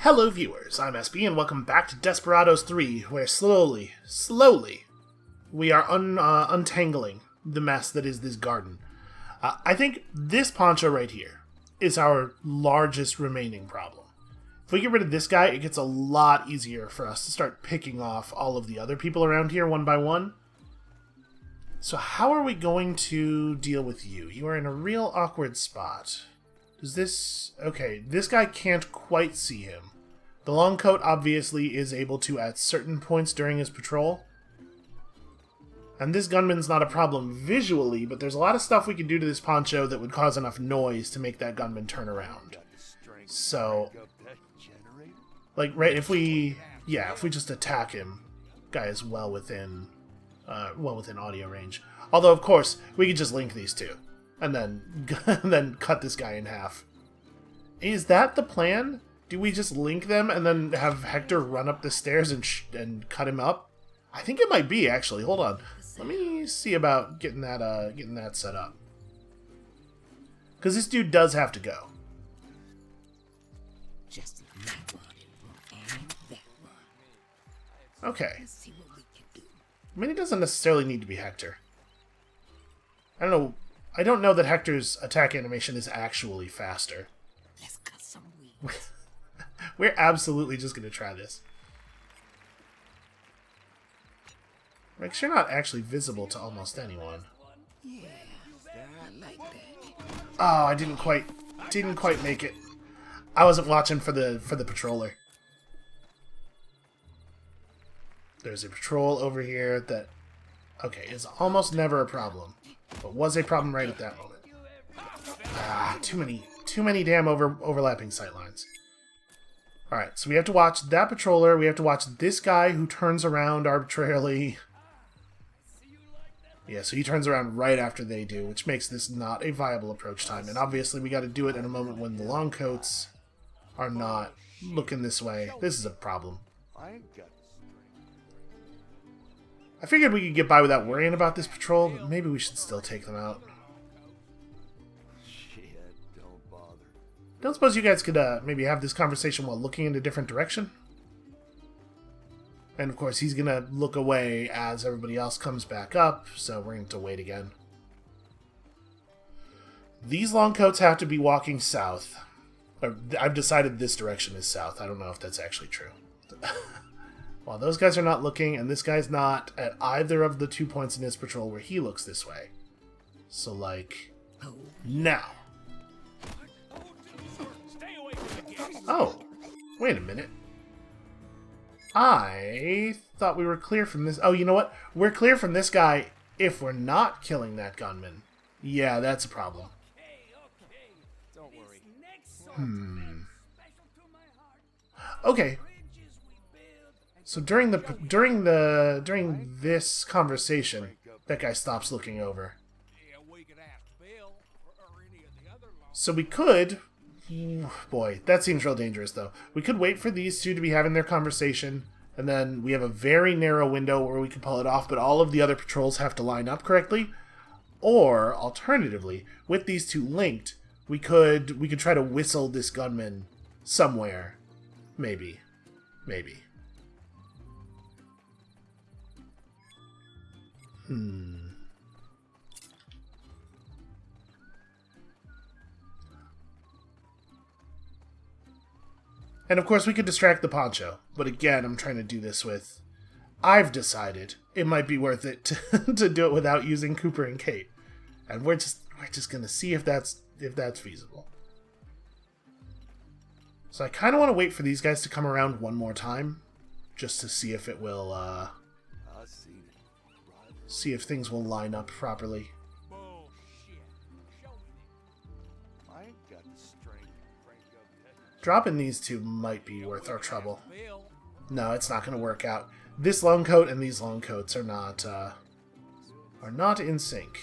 Hello viewers, I'm SB and welcome back to Desperados 3, where slowly, we are untangling the mess that is this garden. I think this poncho right here is our largest remaining problem. If we get rid of this guy, it gets a lot easier for us to start picking off all of the other people around here one by one. So how are we going to deal with you? You are in a real awkward spot. Does this... Okay, this guy can't quite see him. The long coat obviously is able to at certain points during his patrol. And this gunman's not a problem visually, but there's a lot of stuff we can do to this poncho that would cause enough noise to make that gunman turn around. So, like, right, if we just attack him, guy is well within audio range. Although, of course, we could just link these two, and then cut this guy in half. Is that the plan? Do we just link them and then have Hector run up the stairs and cut him up? I think it might be, actually. Hold on. Let me see about getting that set up. Because this dude does have to go. Okay. I mean, it doesn't necessarily need to be Hector. I don't know that Hector's attack animation is actually faster. Let's cut some weeds. We're absolutely just going to try this. Like, you're not actually visible to almost anyone. Yeah, I like that. Oh, I didn't quite make it. I wasn't watching for the patroller. There's a patrol over here that, okay, is almost never a problem, but was a problem right at that moment. Ah, too many damn overlapping sightlines. Alright, so we have to watch that patroller, we have to watch this guy who turns around arbitrarily. Yeah, so he turns around right after they do, which makes this not a viable approach time. And obviously we got to do it in a moment when the long coats are not looking this way. This is a problem. I figured we could get by without worrying about this patrol, but maybe we should still take them out. Don't suppose you guys could maybe have this conversation while looking in a different direction? And of course, he's going to look away as everybody else comes back up, so we're going to wait again. These long coats have to be walking south. I've decided this direction is south. I don't know if that's actually true. While those guys are not looking, and this guy's not at either of the 2 points in his patrol where he looks this way. So, like, now. Oh, wait a minute. I thought we were clear from this. Oh, you know what? We're clear from this guy if we're not killing that gunman. Yeah, that's a problem. Okay. So during this conversation, that guy stops looking over. So we could... Boy, that seems real dangerous, though. We could wait for these two to be having their conversation, and then we have a very narrow window where we can pull it off, but all of the other patrols have to line up correctly. Or, alternatively, with these two linked, we could try to whistle this gunman somewhere. Maybe. And of course we could distract the poncho, but again I'm trying to do this with... I've decided it might be worth it to do it without using Cooper and Kate. And we're just gonna see if that's feasible. So I kinda wanna wait for these guys to come around one more time, just to see if it will see if things will line up properly. Dropping these two might be worth our trouble. No, it's not going to work out. This long coat and these long coats are not in sync.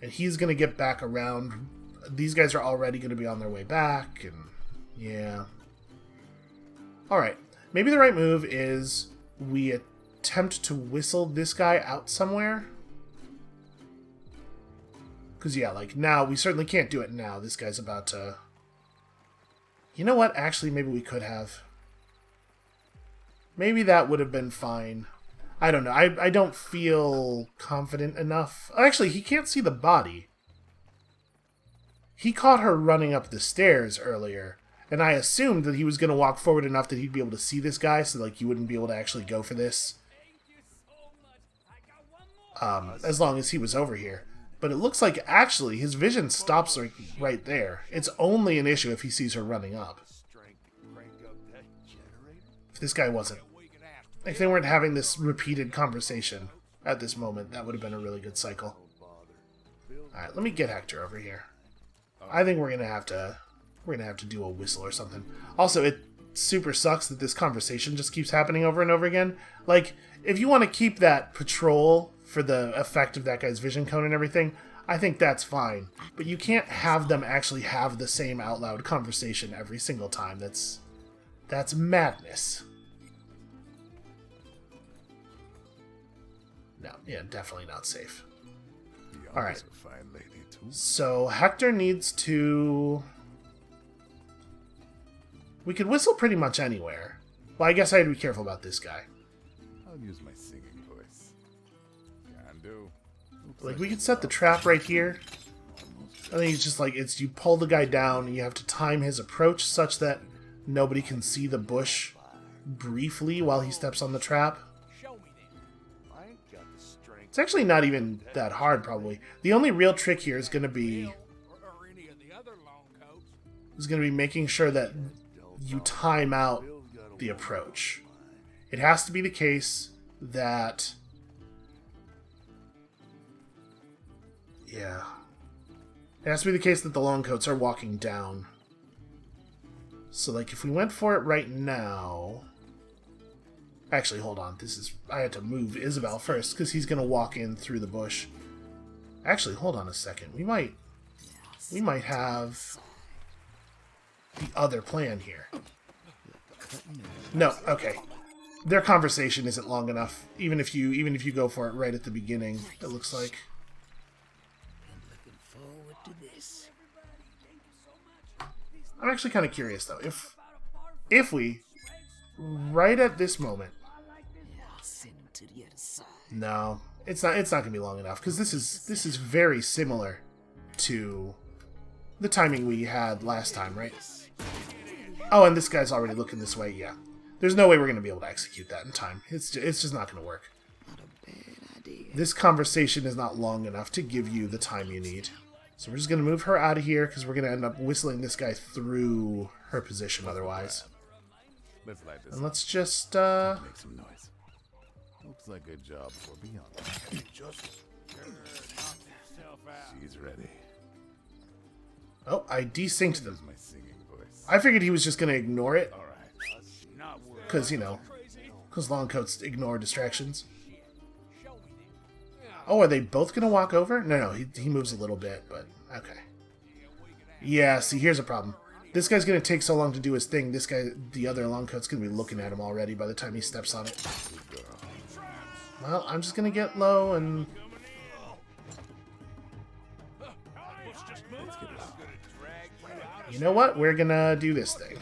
And he's going to get back around. These guys are already going to be on their way back, and yeah. Alright, maybe the right move is we attempt to whistle this guy out somewhere. Because, yeah, like, now, we certainly can't do it now. This guy's about to... You know what? Actually, maybe we could have. Maybe that would have been fine. I don't know. I don't feel confident enough. Actually, he can't see the body. He caught her running up the stairs earlier, and I assumed that he was going to walk forward enough that he'd be able to see this guy, so, like, you wouldn't be able to actually go for this. As long as he was over here. But it looks like, actually, his vision stops right there. It's only an issue if he sees her running up. If this guy wasn't... If they weren't having this repeated conversation at this moment, that would have been a really good cycle. Alright, let me get Hector over here. I think we're gonna have to do a whistle or something. Also, it super sucks that this conversation just keeps happening over and over again. Like, if you want to keep that patrol for the effect of that guy's vision cone and everything, I think that's fine. But you can't have them actually have the same out loud conversation every single time. That's madness. No, yeah, definitely not safe. Alright. So, Hector needs to... We could whistle pretty much anywhere. Well, I guess I had to be careful about this guy. I'll use my singing voice. Can do. Like, we could set the trap right here. I think it's just like, you pull the guy down, and you have to time his approach such that nobody can see the bush briefly while he steps on the trap. It's actually not even that hard, probably. The only real trick here is going to be making sure that you time out the approach. It has to be the case that... Yeah. It has to be the case that the longcoats are walking down. So, like, if we went for it right now... Actually, hold on. I had to move Isabel first, because he's going to walk in through the bush. Actually, hold on a second. We might have the other plan here. No, okay. Their conversation isn't long enough. Even if you go for it right at the beginning, it looks like. I'm actually kind of curious though. If we right at this moment. No, it's not gonna be long enough because this is very similar to the timing we had last time, right? Oh, and this guy's already looking this way. Yeah, there's no way we're gonna be able to execute that in time. It's just not gonna work. This conversation is not long enough to give you the time you need. So we're just gonna move her out of here because we're gonna end up whistling this guy through her position otherwise. And let's just make some noise. Looks like a job for beyond. She's ready. Oh, I desynced them. I figured he was just gonna ignore it. Because, you know, because longcoats ignore distractions. Oh, are they both gonna walk over? No, he moves a little bit, but okay. Yeah, see, here's a problem. This guy's gonna take so long to do his thing, this guy, the other longcoat's gonna be looking at him already by the time he steps on it. Well, I'm just gonna get low and... You know what? We're gonna do this thing.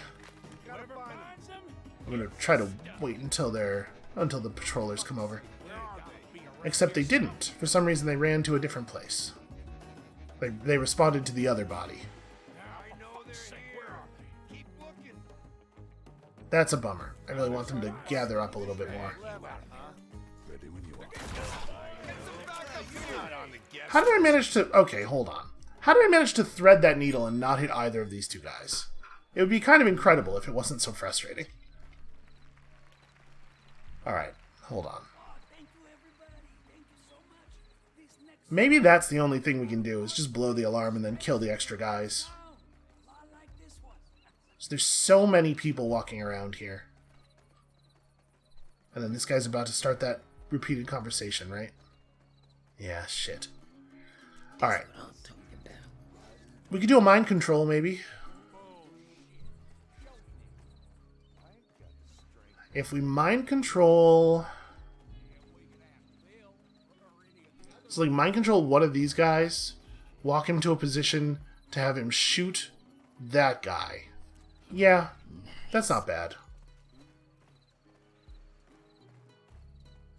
I'm gonna try to wait until the patrollers come over. Except they didn't. For some reason they ran to a different place. They responded to the other body. That's a bummer. I really want them to gather up a little bit more. How did I manage to... Okay, hold on. How did I manage to thread that needle and not hit either of these two guys? It would be kind of incredible if it wasn't so frustrating. Alright, hold on. Maybe that's the only thing we can do, is just blow the alarm and then kill the extra guys. So there's so many people walking around here. And then this guy's about to start that repeated conversation, right? Yeah, shit. Alright. We could do a mind control, maybe. If we mind control... So, like, mind control one of these guys, walk him to a position to have him shoot that guy. Yeah, that's not bad.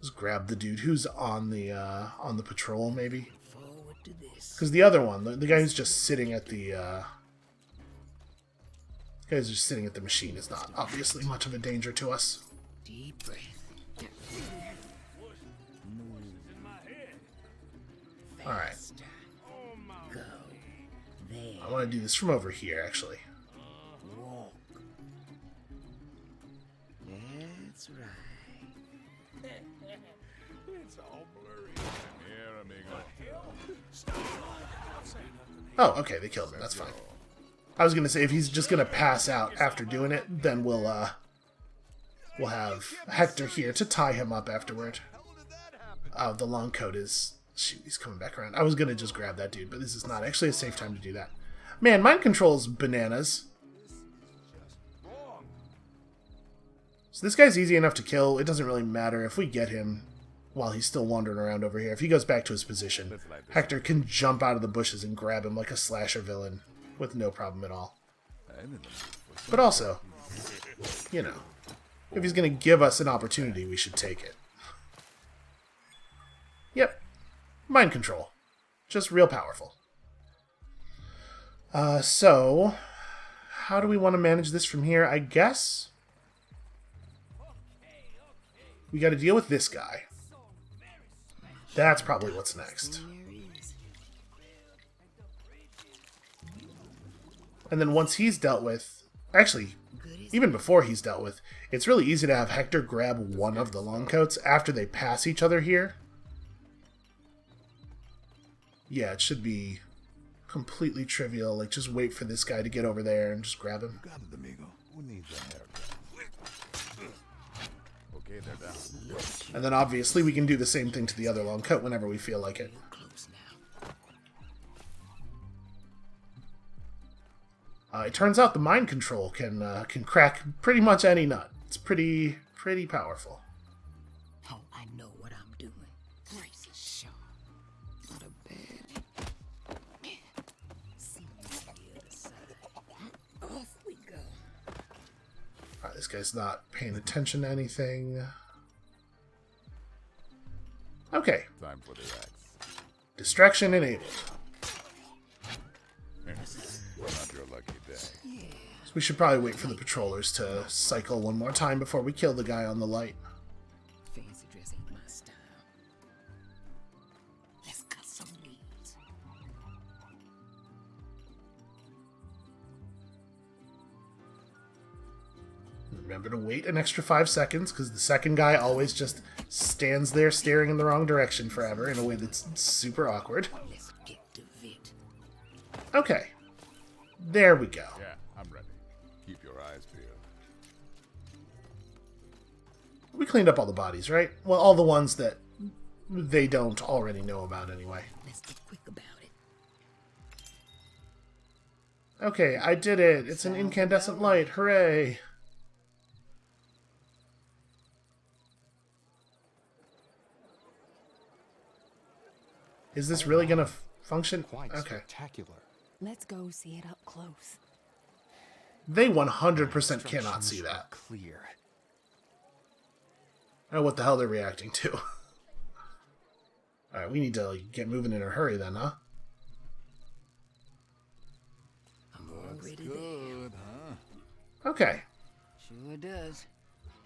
Just grab the dude who's on the patrol, maybe. Forward to this. Because the other one, the guy who's just sitting at the machine is not obviously much of a danger to us. Deep breath. All right. Faster. Go. There. I want to do this from over here, actually. Walk. That's right. It's all blurry. Here, amigo. Oh, okay, they killed him. That's fine. I was gonna say if he's just gonna pass out after doing it, then we'll have Hector here to tie him up afterward. Oh, the long coat is... Shoot, he's coming back around. I was gonna just grab that dude, but this is not actually a safe time to do that. Man, mind control's bananas. So this guy's easy enough to kill. It doesn't really matter if we get him while he's still wandering around over here. If he goes back to his position, Hector can jump out of the bushes and grab him like a slasher villain with no problem at all. But also, you know, if he's going to give us an opportunity, we should take it. Yep. Mind control. Just real powerful. So, how do we want to manage this from here? I guess we got to deal with this guy. That's probably what's next. And then once he's dealt with... Actually, even before he's dealt with, it's really easy to have Hector grab one of the longcoats after they pass each other here. Yeah, it should be completely trivial. Like, just wait for this guy to get over there and just grab him. Got it, amigo. Who needs a haircut? Okay, they're down. And then obviously we can do the same thing to the other long coat whenever we feel like it. Close now. It turns out the mind control can crack pretty much any nut. It's pretty powerful. Oh, I know what I'm doing. Razor sharp. Not a bad. See you on the other side. Off we go. Alright, this guy's not paying attention to anything. Okay. Time for the axe. Distraction enabled. Not your lucky day. So we should probably wait for the patrollers to cycle one more time before we kill the guy on the light. Fancy dress ain't my style. Let's cut some weeds. Remember to wait an extra 5 seconds, because the second guy always just stands there staring in the wrong direction forever in a way that's super awkward. Let's get to it. Okay. There we go. Yeah, I'm ready. Keep your eyes peeled. We cleaned up all the bodies, right? Well, all the ones that they don't already know about anyway. Let's get quick about it. Okay, I did it. It's an incandescent light. Hooray. Is this really going to function? Quite Okay. spectacular. Let's go see it up close. They 100% cannot see Instructions that. are Clear. I don't know what the hell they're reacting to. Alright, we need to get moving in a hurry then, huh? I'm already there. Good, huh? Okay. Sure does.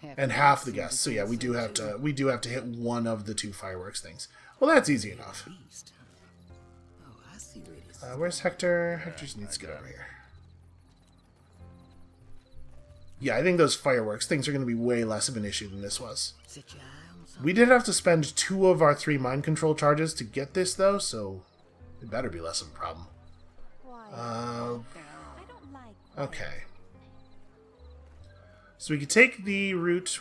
And half the guests. So yeah, we do have to hit one of the 2 fireworks things. Well, that's easy enough. Beast. Oh, I see where this Where's Hector? Hector just needs to get over here. Yeah, I think those fireworks things are going to be way less of an issue than this was. Set your eye on something. We did have to spend 2 of our 3 mind control charges to get this, though, so it better be less of a problem. I don't like. Okay. So we could take the route...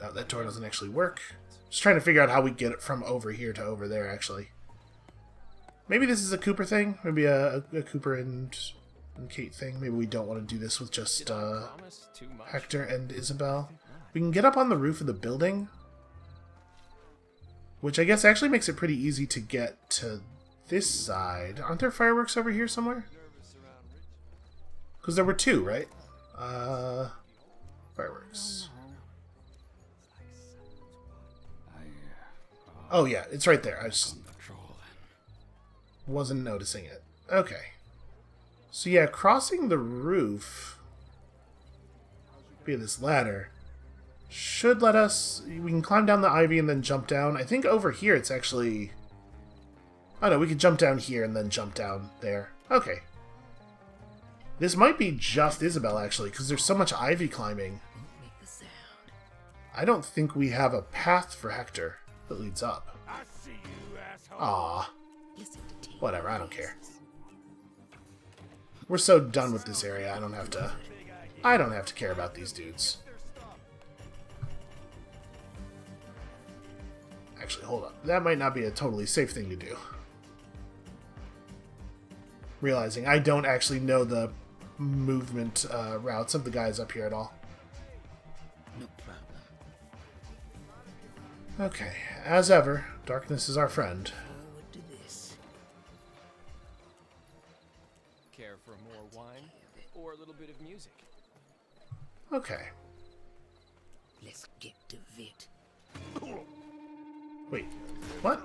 Oh, that door doesn't actually work. Just trying to figure out how we get it from over here to over there, actually. Maybe this is a Cooper thing? Maybe a Cooper and Kate thing? Maybe we don't want to do this with just Hector and Isabel. We can get up on the roof of the building, which I guess actually makes it pretty easy to get to this side. Aren't there fireworks over here somewhere? Because there were two, right? Fireworks. Oh yeah, it's right there. I just wasn't noticing it. Okay. So yeah, crossing the roof via this ladder should let us... We can climb down the ivy and then jump down. I think over here it's actually... Oh no, we could jump down here and then jump down there. Okay. This might be just Isabel, actually, because there's so much ivy climbing. I don't think we have a path for Hector that leads up. Aw. Whatever, I don't care. We're so done with this area, I don't have to care about these dudes. Actually, hold up. That might not be a totally safe thing to do. Realizing I don't actually know the movement routes of the guys up here at all. No problem. Okay, as ever, darkness is our friend. Forward to this. Care for more wine or a little bit of music? Okay. Let's get to it. Wait, what?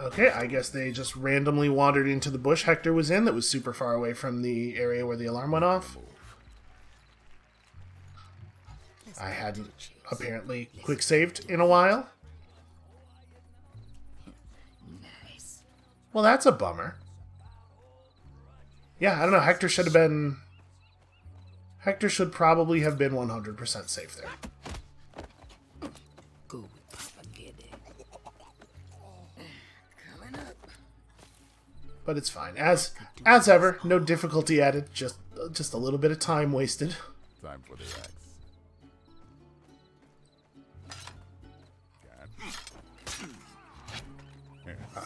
Okay, I guess they just randomly wandered into the bush Hector was in that was super far away from the area where the alarm went off. I hadn't apparently quick saved in a while. Nice. Well, that's a bummer. Yeah, I don't know. Hector should have been... Hector should probably have been 100% safe there. Go with Papa, get it. Coming up. But it's fine. As ever, no difficulty added. Just a little bit of time wasted. Time for the axe.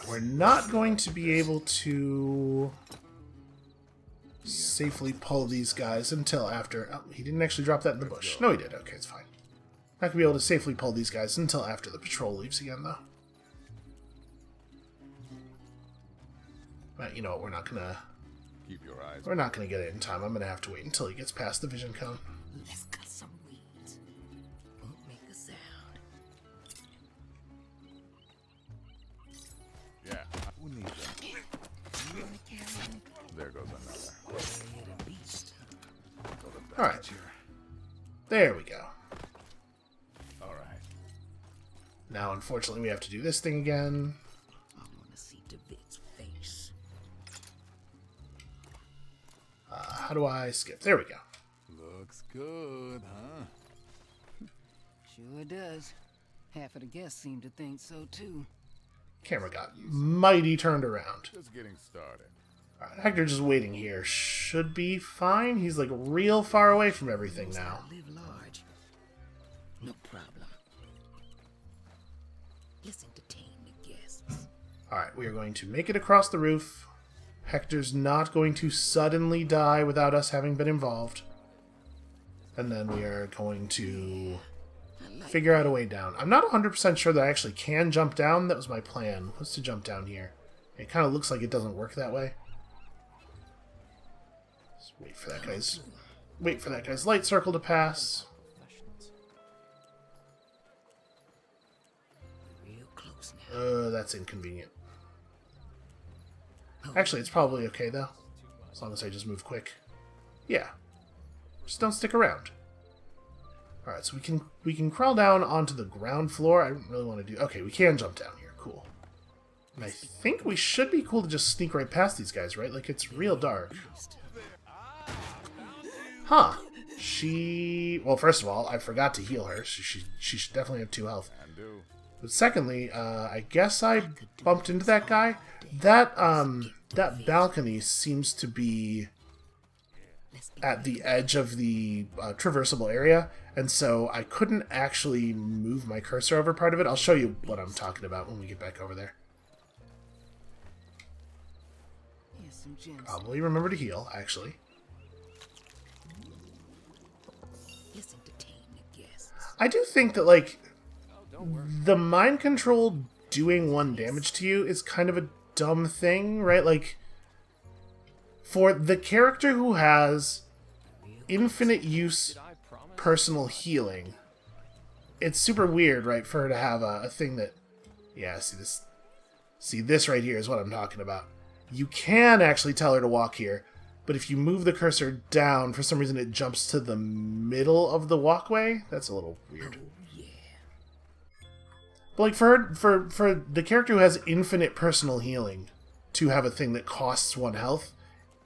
We're not going to be able to safely pull these guys until after... Oh, he didn't actually drop that in the bush. No, he did. Okay, it's fine. Not going to be able to safely pull these guys until after the patrol leaves again, though. But you know what? We're not going to... Keep your eyes. We're not going to get it in time. I'm going to have to wait until he gets past the vision cone. Let's cut some weeds. Won't make a sound. Yeah. Who needs them? You wanna carry them? There goes another. Carry the beast. Alright. There we go. Alright. Now, unfortunately, we have to do this thing again. I wanna see David's face. How do I skip? There we go. Looks good, huh? Sure does. Half of the guests seem to think so too. Camera got mighty turned around. Just getting started. Alright, Hector just waiting here. Should be fine. He's like real far away from everything now. Live large. No problem. Let's entertain the guests. Alright, we are going to make it across the roof. Hector's not going to suddenly die without us having been involved. And then we are going to figure out a way down. I'm not 100% sure that I actually can jump down. That was my plan, was to jump down here. It kind of looks like it doesn't work that way. Just wait for that guy's light circle to pass. Real close now. That's inconvenient. Actually, it's probably okay though, as long as I just move quick. Yeah, just don't stick around. All right, so we can crawl down onto the ground floor. I don't really want to do. Okay, we can jump down here. Cool. And I think we should be cool to just sneak right past these guys, right? Like it's real dark. Huh? Well, first of all, I forgot to heal her. She should definitely have 2 health. And do. But secondly, I guess I bumped into that guy. That balcony seems to be at the edge of the traversable area, and so I couldn't actually move my cursor over part of it. I'll show you what I'm talking about when we get back over there. Here's some gems. Probably remember to heal, actually. Let's entertain the guests. I do think that, like, the mind control doing 1 damage to you is kind of a dumb thing, right? Like, for the character who has infinite use personal healing, it's super weird, right, for her to have a thing that... Yeah, see this right here is what I'm talking about. You can actually tell her to walk here, but if you move the cursor down, for some reason it jumps to the middle of the walkway. That's a little weird. But like for the character who has infinite personal healing to have a thing that costs 1 health,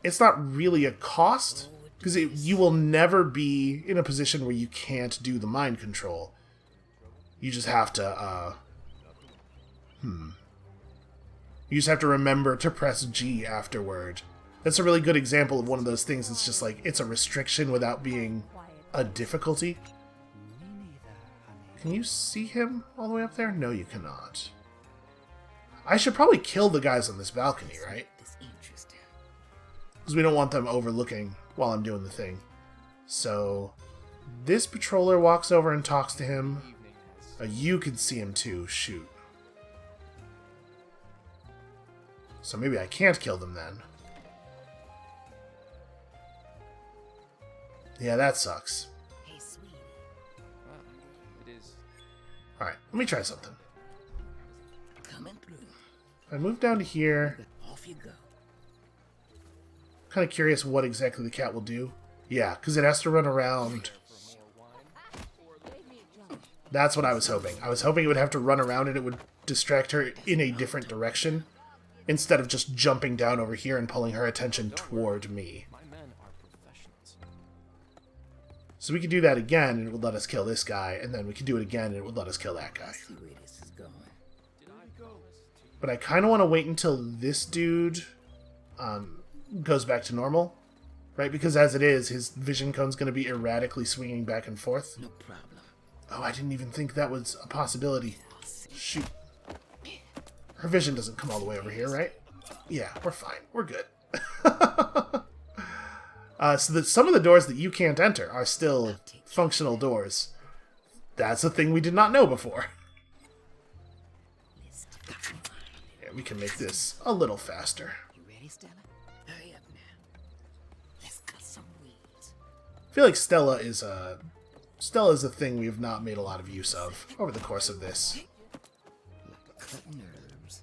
it's not really a cost, because you will never be in a position where you can't do the mind control. You just have to, You just have to remember to press G afterward. That's a really good example of one of those things that's just like, it's a restriction without being a difficulty. Can you see him all the way up there? No, you cannot. I should probably kill the guys on this balcony, right? Because we don't want them overlooking while I'm doing the thing. So, this patroller walks over and talks to him. You can see him too, shoot. So maybe I can't kill them then. Yeah, that sucks. Hey, sweetie. Wow, it is. Alright, let me try something. Coming through. If I move down to here, Off you go. kind of curious what exactly the cat will do. Yeah, because it has to run around. That's what I was hoping. I was hoping it would have to run around and it would distract her in a different direction, instead of just jumping down over here and pulling her attention toward me. My men are professionals. So we could do that again, and it would let us kill this guy, and then we could do it again, and it would let us kill that guy. See where this is going. But I kind of want to wait until this dude goes back to normal, right? Because as it is, his vision cone's going to be erratically swinging back and forth. No problem. Oh, I didn't even think that was a possibility. Shoot. Her vision doesn't come all the way over here, right? Yeah, we're fine. We're good. So that some of the doors that you can't enter are still functional doors. That's a thing we did not know before. Yeah, we can make this a little faster. You ready, Stella? Hurry up now. Let's cut some weeds. I feel like Stella's a thing we have not made a lot of use of over the course of this. Cutting herbs.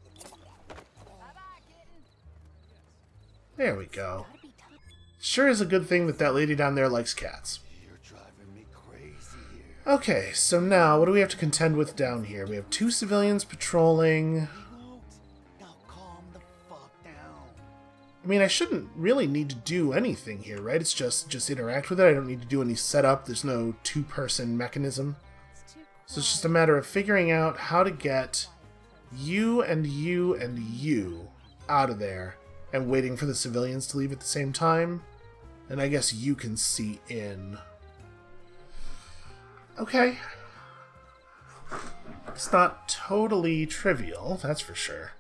There we go. Sure is a good thing that that lady down there likes cats. You're driving me crazy here. Okay, so now what do we have to contend with down here? We have 2 civilians patrolling. Now calm the fuck down. I mean, I shouldn't really need to do anything here, right? It's just interact with it. I don't need to do any setup. There's no 2-person mechanism. So it's just a matter of figuring out how to get you and you and you out of there and waiting for the civilians to leave at the same time. And I guess you can see in. Okay. It's not totally trivial, that's for sure.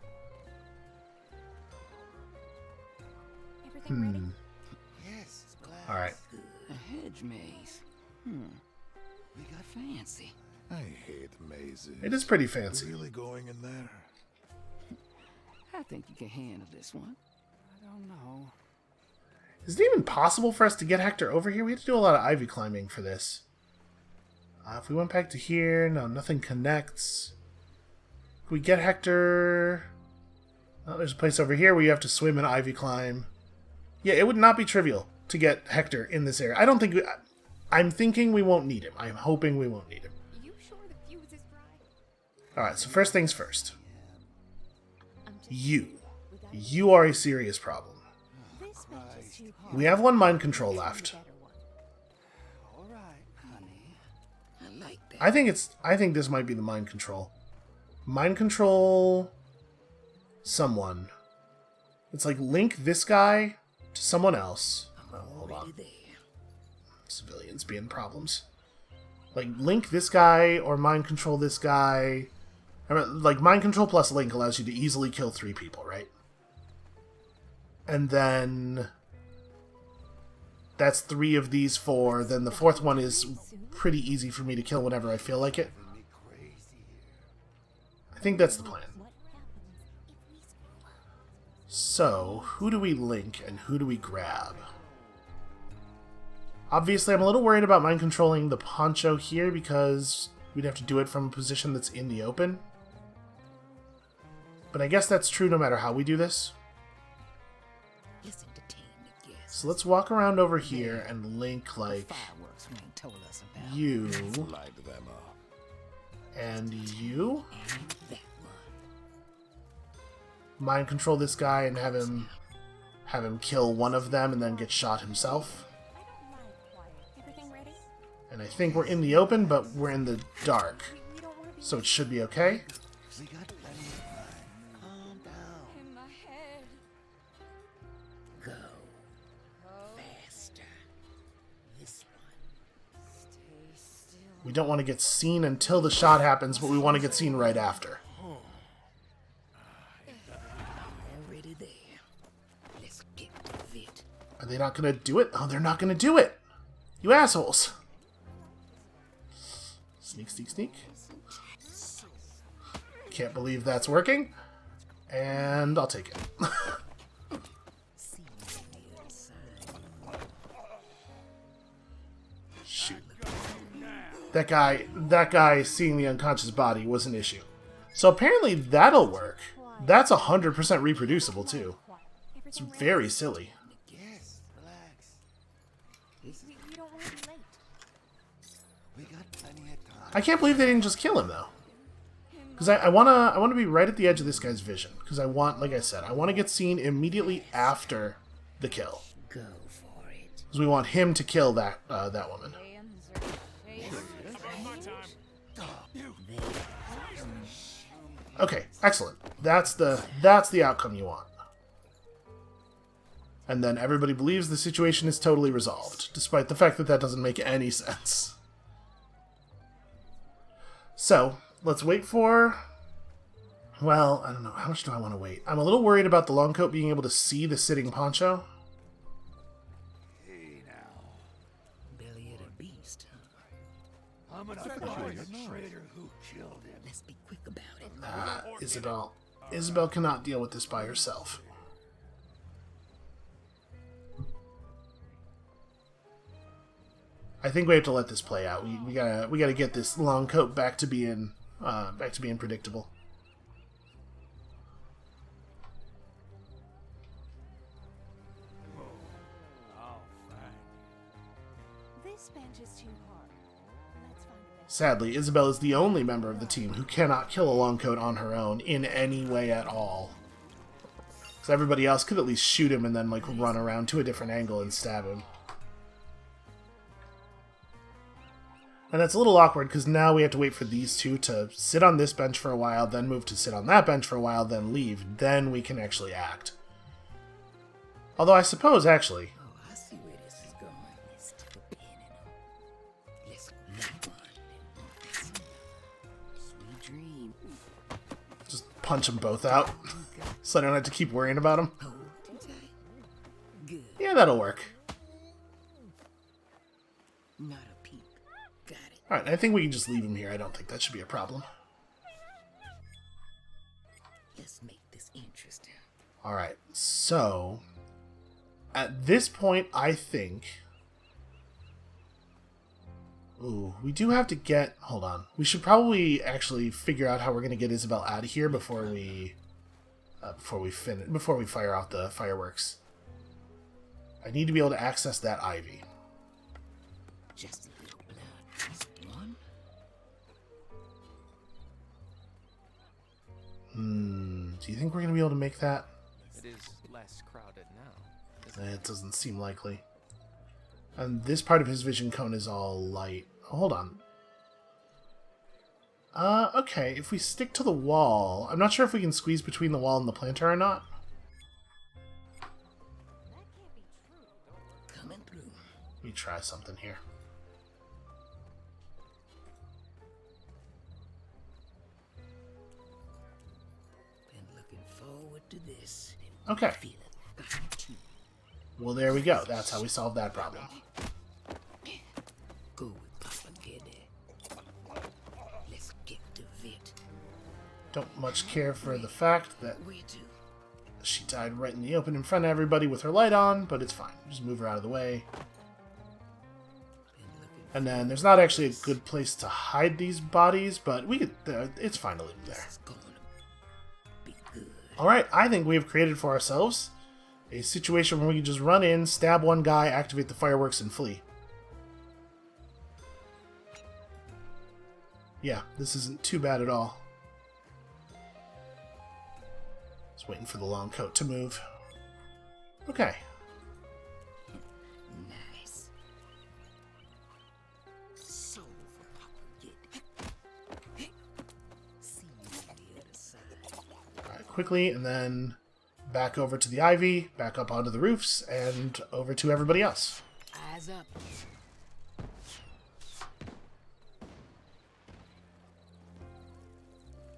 Everything ready? Yes, it's glad. Alright. A hedge maze. We got fancy. I hate mazes. It is pretty fancy. Really going in there? I think you can handle this one. I don't know. Is it even possible for us to get Hector over here? We had to do a lot of ivy climbing for this. If we went back to here, no, nothing connects. Can we get Hector? Oh, there's a place over here where you have to swim and ivy climb. Yeah, it would not be trivial to get Hector in this area. I don't think... I'm thinking we won't need him. I'm hoping we won't need him. You sure the fuse is dry? Alright, so first things first. I'm just You are a serious problem. this match is too hard. We have 1 mind control left. Better one. All right, honey. I like that. I think this might be the mind control. Mind control someone. It's like link this guy to someone else. Oh, hold on. There. Civilians being problems. Like link this guy or mind control this guy. I mean, like mind control plus link allows you to easily kill 3 people, right? And then that's 3 of these 4. Then the 4th one is pretty easy for me to kill whenever I feel like it. Me crazy here. I think that's the plan. What happens if we screw up? So, who do we link and who do we grab? Obviously, I'm a little worried about mind controlling the poncho here because we'd have to do it from a position that's in the open. But I guess that's true no matter how we do this. Let's entertain the guests. So let's walk around over here and link, like, Fireworks you ain't told us about. you Light them up. and you. And that one. Mind control this guy and have him kill one of them and then get shot himself. I don't mind quiet. Everything ready? And I think we're in the open, but we're in the dark. We don't want to be So it should be okay. We got plenty of time. Calm down. in my head. Go. Faster. This one. Stay still. We don't want to get seen until the shot happens, but we want to get seen right after. Already there. Let's get to it. Are they not going to do it? Oh, they're not going to do it! You assholes! Sneak, sneak, sneak. Can't believe that's working. And I'll take it. See you on the other side. Shoot. That guy seeing the unconscious body was an issue. So apparently that'll work. That's 100% reproducible too. It's Everything ready? very silly. Yes, relax. We don't want to be late. We got plenty of time. I can't believe they didn't just kill him though. Because I wanna be right at the edge of this guy's vision. Because I want, like I said, I want to get seen immediately after the kill. Go for it. Because we want him to kill that woman. Hands are shaking. Okay, excellent. That's the outcome you want. And then everybody believes the situation is totally resolved, despite the fact that that doesn't make any sense. So, let's wait for... Well, I don't know. How much do I want to wait? I'm a little worried about the long coat being able to see the sitting poncho. Hey now. Belly of the beast, huh? I'm gonna find the traitor who killed him. Let's be quick about it. Isabel. Isabel cannot deal with this by herself. I think we have to let this play out. We gotta get this long coat back to being predictable. This bench is too hard. Let's find a bench. Sadly, Isabel is the only member of the team who cannot kill a long coat on her own in any way at all. So everybody else could at least shoot him and then like run around to a different angle and stab him. And that's a little awkward because now we have to wait for these two to sit on this bench for a while, then move to sit on that bench for a while, then leave. Then we can actually act. Although I suppose, actually... Oh, I see where this is going. Let's stick a pin in him. Let's that one. Sweet dream. just punch them both out. So I don't have to keep worrying about them. Hold tight. Good. Yeah, that'll work. Not a peep. Got it. Alright, I think we can just leave him here. I don't think that should be a problem. Let's make this interesting. Alright, so... At this point, I think... Ooh, we do have to get... Hold on. We should probably actually figure out how we're going to get Isabel out of here before we fire off the fireworks. I need to be able to access that ivy. Just a little blood. Just one. Do you think we're going to be able to make that? It is less crowded now. Isn't It doesn't seem likely. And this part of his vision cone is all light. Oh, hold on. Okay, if we stick to the wall... I'm not sure if we can squeeze between the wall and the planter or not. That can't be true. Coming through. Let me try something here. Been looking forward to this. Okay. Feel it. Got it too. Well, there we go. That's how we solve that problem. Go with Papa Geddy. Let's get to it. Don't much care for the fact that We do. She died right in the open in front of everybody with her light on, but it's fine. Just move her out of the way. And then there's not actually a good place to hide these bodies, but we could, it's fine to leave them there. Alright, I think we have created for ourselves a situation where we can just run in, stab one guy, activate the fireworks, and flee. Yeah, this isn't too bad at all. Just waiting for the long coat to move. Okay. Nice. So see you on the other side. Alright, quickly, and then back over to the ivy, back up onto the roofs, and over to everybody else. Eyes up.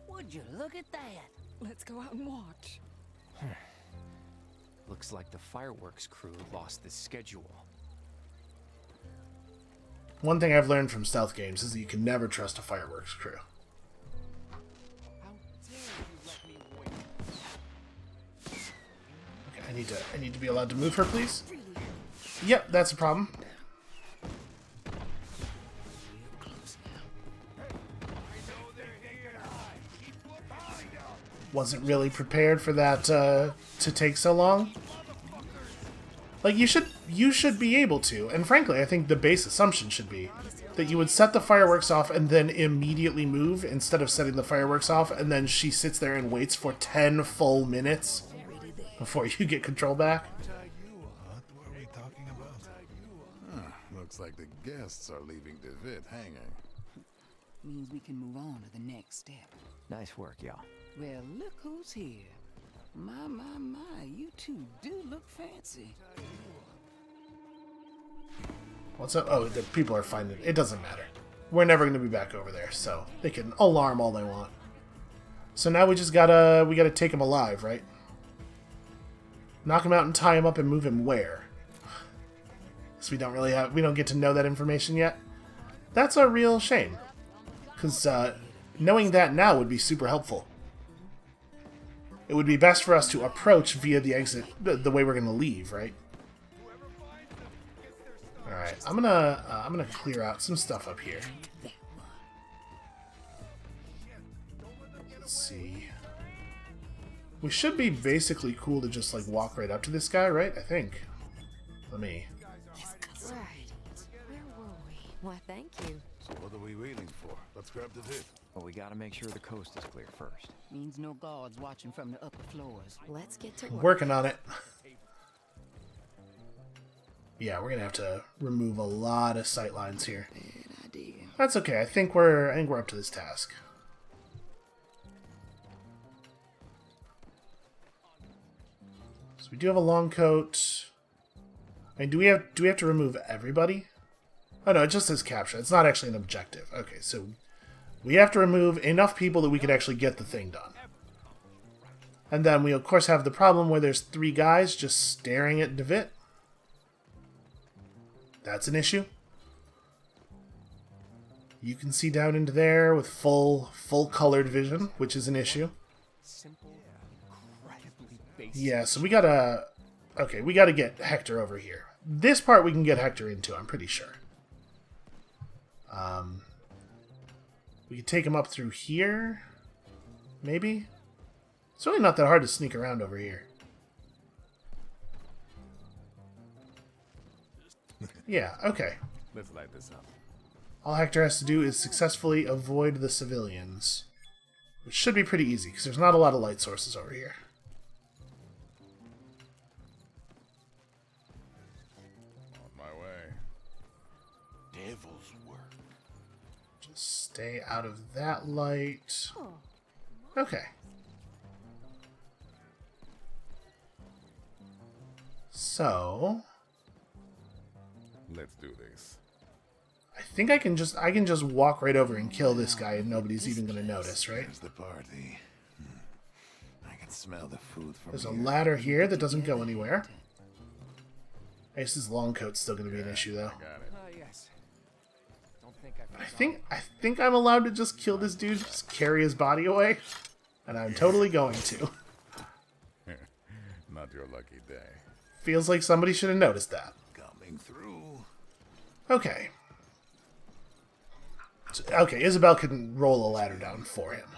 Would you look at that? Let's go out and watch. Looks like the fireworks crew lost the schedule. One thing I've learned from stealth games is that you can never trust a fireworks crew. How dare you let me wait? Okay, I need to be allowed to move her, please. Yep, that's a problem. Wasn't really prepared for that to take so long. Like, you should be able to, and frankly, I think the base assumption should be that you would set the fireworks off and then immediately move instead of setting the fireworks off, and then she sits there and waits for 10 full minutes before you get control back. What were we talking about? Looks like the guests are leaving David hanging. Means we can move on to the next step. Nice work, y'all. Well, look who's here. My, you two do look fancy. What's up? Oh, the people are finding it. It doesn't matter. We're never going to be back over there, so they can alarm all they want. So now we just gotta take him alive, right? Knock him out and tie him up and move him where? So we don't get to know that information yet. That's a real shame. Because knowing that now would be super helpful. It would be best for us to approach via the exit, the way we're gonna leave, right? All right, I'm gonna clear out some stuff up here. Let's see. We should be basically cool to just like walk right up to this guy, right? I think. Let me. Right. Where were we? Why, thank you. So what are we waiting for? Let's grab the dip. Well, we gotta make sure the coast is clear first. Means no guards watching from the upper floors. Let's get to work. Working on it. Yeah, we're gonna have to remove a lot of sight lines here. Bad idea. That's okay. I think we're up to this task. So we do have a long coat. I mean, do we have to remove everybody? Oh no, it just says capture. It's not actually an objective. Okay, so we have to remove enough people that we can actually get the thing done. And then we of course have the problem where there's 3 guys just staring at David. That's an issue. You can see down into there with full colored vision, which is an issue. Simple, incredibly basic. Yeah, so we gotta get Hector over here. This part we can get Hector into, I'm pretty sure. We can take him up through here, maybe? It's really not that hard to sneak around over here. Yeah, okay. Let's light this up. All Hector has to do is successfully avoid the civilians. Which should be pretty easy, because there's not a lot of light sources over here. On my way. Devil's work. Just stay out of that light. Okay. So Let's do this. I think I can just walk right over and kill this guy and nobody's even gonna notice, right? There's the party. I can smell the food from There's a here. ladder here that doesn't go anywhere. I guess his long coat's still gonna be an issue though. Got it. Yes. Don't think I I think I'm allowed to just kill this dude, just carry his body away. And I'm totally going to. not your lucky day. Feels like somebody should have noticed that. Coming through. Okay. Okay, Isabel can roll a ladder down for him.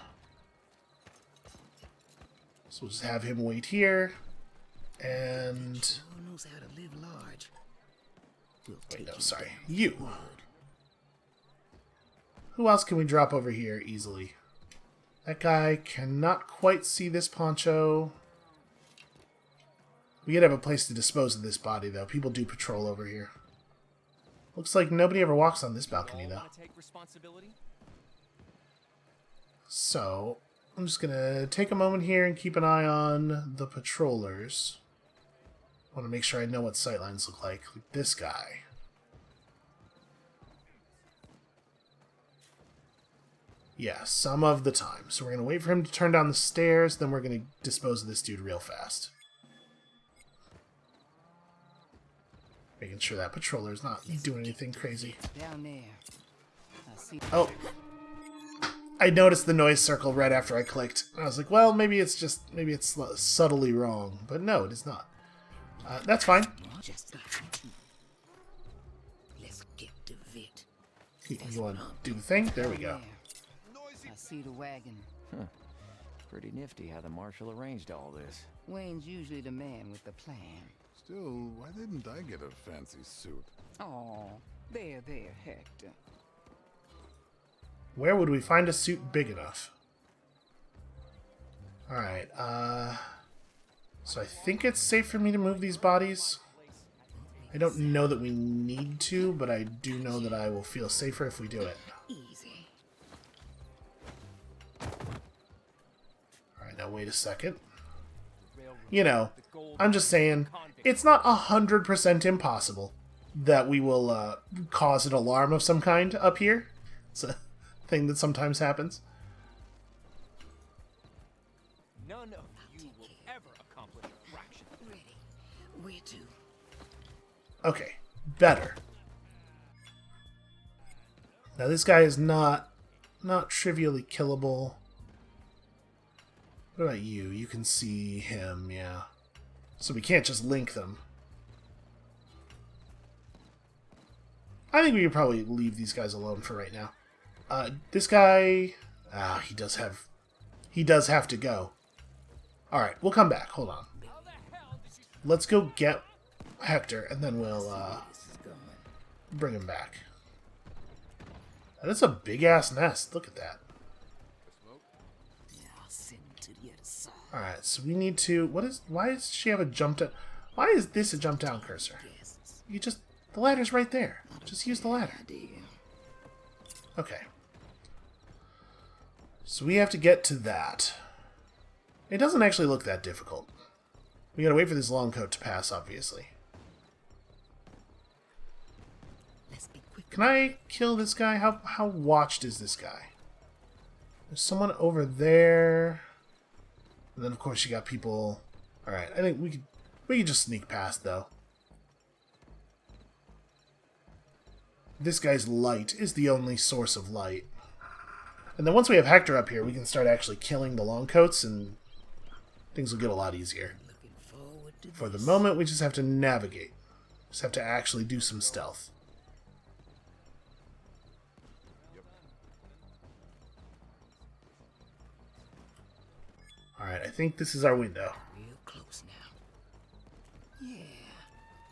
So we'll just have him wait here. And... Who knows how to live large? We'll wait, take no, you sorry. down. You. Who else can we drop over here easily? That guy cannot quite see this poncho. We gotta have a place to dispose of this body, though. People do patrol over here. Looks like nobody ever walks on this balcony, though. Take responsibility? So, I'm just gonna take a moment here and keep an eye on the patrollers. I want to make sure I know what sightlines look like. Like this guy. Yeah, some of the time. So we're gonna wait for him to turn down the stairs, then we're gonna dispose of this dude real fast. Making sure that patroller's not doing anything crazy. Down there. I see. Oh. I noticed the noise circle right after I clicked. I was like, well, maybe it's subtly wrong. But no, it is not. That's fine. Just like you. Let's get to it. You want to do the thing? There we go. I see the wagon. Pretty nifty how the marshal arranged all this. Wayne's usually the man with the plan. Still, why didn't I get a fancy suit? Oh, there, Hector. Where would we find a suit big enough? Alright, so I think it's safe for me to move these bodies. I don't know that we need to, but I do know that I will feel safer if we do it. Easy. Alright, now wait a second. You know, I'm just saying, it's not 100% impossible that we will cause an alarm of some kind up here. It's a thing that sometimes happens. None of you will ever accomplish a fraction. Ready. Where to? Okay, better. Now this guy is not trivially killable. What about you? You can see him, yeah. So we can't just link them. I think we could probably leave these guys alone for right now. This guy... he does have to go. Alright, we'll come back. Hold on. Let's go get Hector, and then we'll bring him back. That is a big-ass nest. Look at that. I'll send him to the other side. Alright, so we need to... Why does she have a jump down... Why is this a jump down cursor? You just... The ladder's right there. Just use the ladder. Okay. So we have to get to that. It doesn't actually look that difficult. We gotta wait for this long coat to pass, obviously. Let's be quick. Can I kill this guy? How watched is this guy? There's someone over there. And then, of course, you got people... Alright, I think we could just sneak past, though. This guy's light is the only source of light. And then once we have Hector up here, we can start actually killing the longcoats, and things will get a lot easier. Looking forward to For the this. moment, we just have to navigate. Just have to actually do some stealth. Alright, I think this is our window. Real close now. Yeah,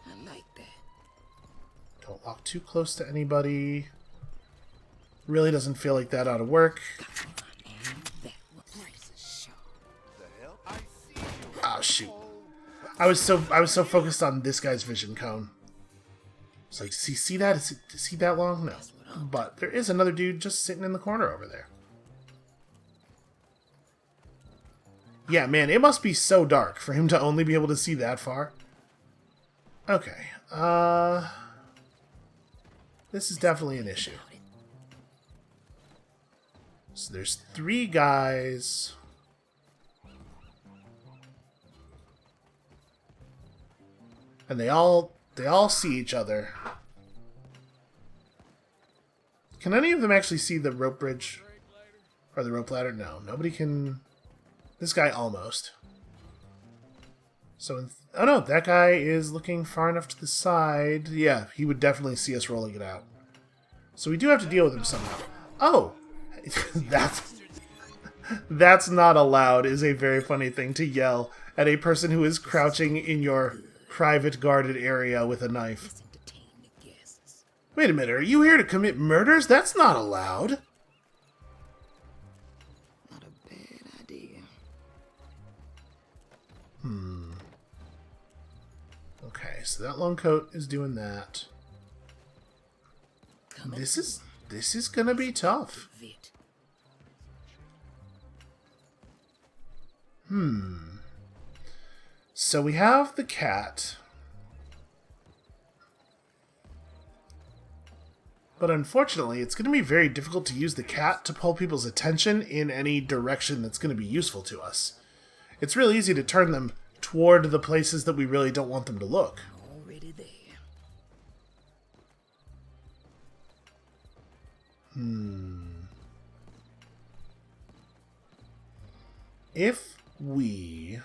I like that. Don't walk too close to anybody. Really doesn't feel like that ought to work. And that was razor sharp. Oh shoot. I was so focused on this guy's vision cone. It's like, does he see that? Is he that long? No. But there is another dude just sitting in the corner over there. Yeah, man, it must be so dark for him to only be able to see that far. Okay. This is definitely an issue. So there's 3 guys. And they all see each other. Can any of them actually see the rope bridge? Or the rope ladder? No, nobody can... This guy almost. So, oh no, that guy is looking far enough to the side. Yeah, he would definitely see us rolling it out. So we do have to deal with him somehow. Oh! That's not allowed is a very funny thing to yell at a person who is crouching in your private guarded area with a knife. Wait a minute, are you here to commit murders? That's not allowed. Not a bad idea. Okay, so that long coat is doing that. This is gonna be tough. So we have the cat. But unfortunately, it's going to be very difficult to use the cat to pull people's attention in any direction that's going to be useful to us. It's real easy to turn them toward the places that we really don't want them to look. Already there. If we...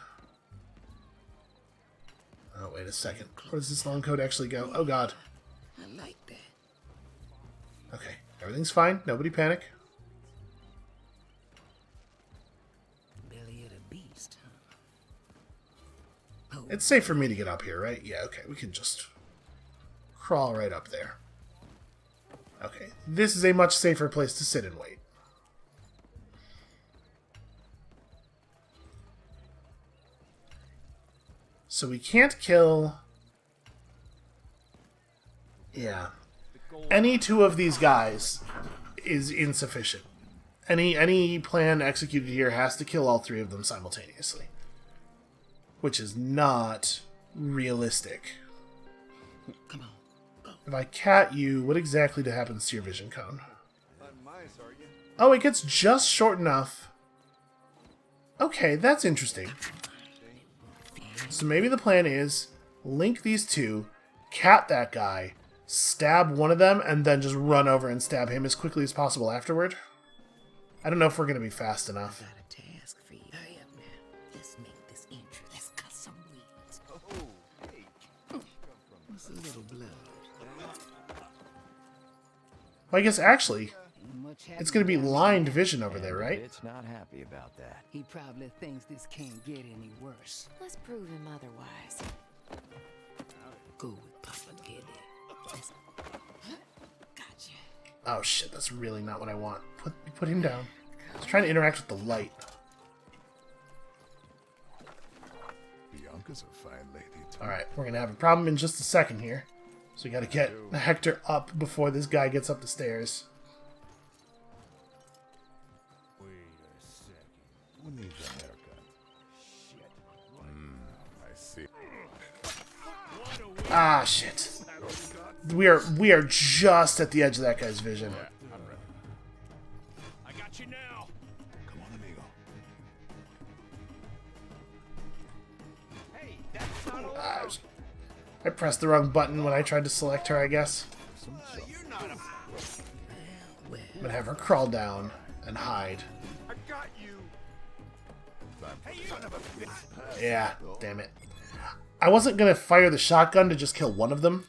Oh, wait a second. Where does this long coat actually go? Oh, God. I like that. Okay, everything's fine. Nobody panic. Belly of the beast, huh? Oh, It's safe for me to get up here, right? Yeah, okay. We can just crawl right up there. Okay, this is a much safer place to sit and wait. So we can't kill... Yeah. Any two of these guys is insufficient. Any plan executed here has to kill all three of them simultaneously. Which is not realistic. come on. Go. If I cat you, what exactly happens to your vision cone? Oh, it gets just short enough. Okay, that's interesting. So maybe the plan is link these two, cat that guy, stab one of them, and then just run over and stab him as quickly as possible afterward. I don't know if we're going to be fast enough. Got a task for you. Hurry up now. Let's make this interesting. Let's cut some weeds. What's a little blood? Well, I guess actually, Ain't much it's going to be happening down lined there. vision over there, right? It's not happy about that. He probably thinks this can't get any worse. Let's prove him otherwise. Go with Papa Gilly. Let's... Gotcha. Oh shit, that's really not what I want. Put him down. He's trying to interact with the light. Bianca's a fine lady, too. Alright, we're going to have a problem in just a second here. So we got to get Hector up before this guy gets up the stairs. Who needs a haircut? I see. Ah, shit. We are just at the edge of that guy's vision. I got you now. Come on, amigo. I pressed the wrong button when I tried to select her, I guess. I'm gonna have her crawl down and hide. I got you. Yeah, damn it. I wasn't gonna fire the shotgun to just kill one of them,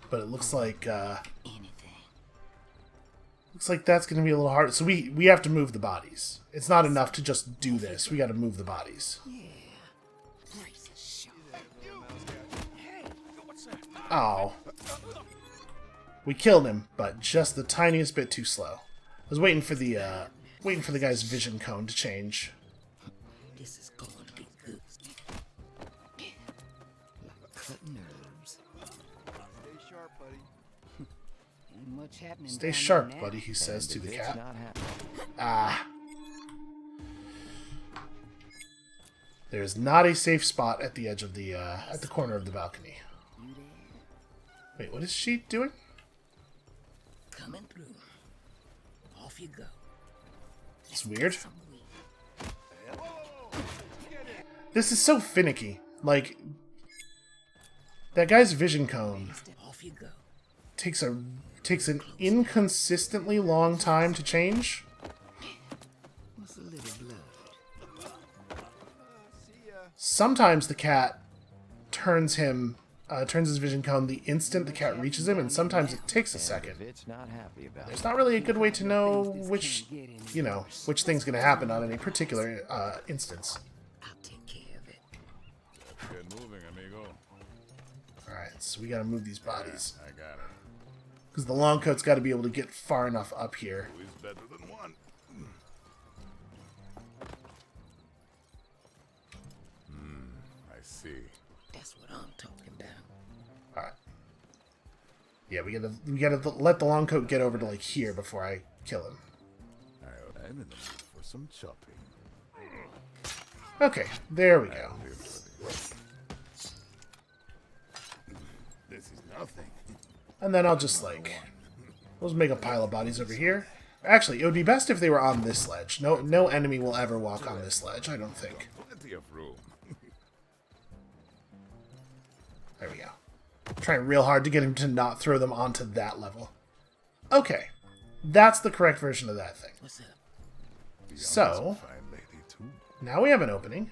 but it looks like that's gonna be a little hard. So we have to move the bodies. It's not enough to just do this. We got to move the bodies. Oh, we killed him, but just the tiniest bit too slow. I was waiting for the guy's vision cone to change. This is going to be good. Like cutting herbs. Stay sharp, buddy. Ain't much happening. Stay down sharp, there now. buddy, he says to the It's cat. not happy. Ah. There's not a safe spot at the edge of the, at the corner of the balcony. Wait, what is she doing? Coming through. Off you go. It's weird. Some weed. This is so finicky. Like, that guy's vision cone Off you go. takes an inconsistently long time to change. What's a little blood? Sometimes the cat turns his vision cone the instant the cat reaches him, and sometimes it takes a second. It's not happy about There's not really a good way to know which thing's going to happen on any particular instance. I'll take care of it. Get moving, amigo. Alright, so we got to move these bodies. I got it. Because the long coat's got to be able to get far enough up here. Two is better than one. I see. That's what I'm talking about. Alright. Yeah, we gotta let the long coat get over to like here before I kill him. I'm in the mood for some chopping. Okay, there we go. This is nothing. And then I'll just like, we'll just make a pile of bodies over here. Actually, it would be best if they were on this ledge. No enemy will ever walk on this ledge, I don't think. Plenty of room. There we go. Trying real hard to get him to not throw them onto that level. Okay. That's the correct version of that thing. What's up? So, Fine lady too. now we have an opening.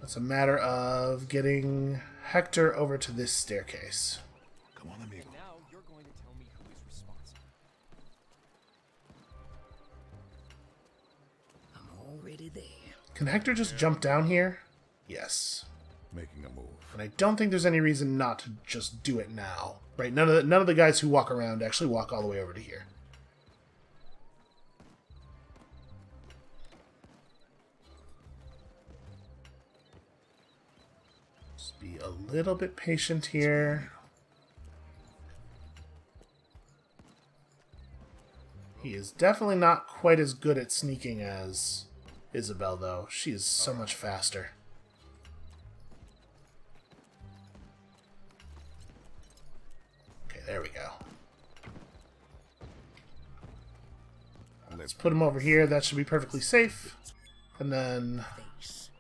It's a matter of getting Hector over to this staircase. Come on, amigo. Now you're going to tell me who is responsible. I'm already there. Can Hector just jump down here? Yes. Making a move. And I don't think there's any reason not to just do it now. Right? None of the guys who walk around actually walk all the way over to here. Just be a little bit patient here. He is definitely not quite as good at sneaking as Isabel, though. She is so much faster. Okay, there we go. Let's put him over here. That should be perfectly safe. And then... Face.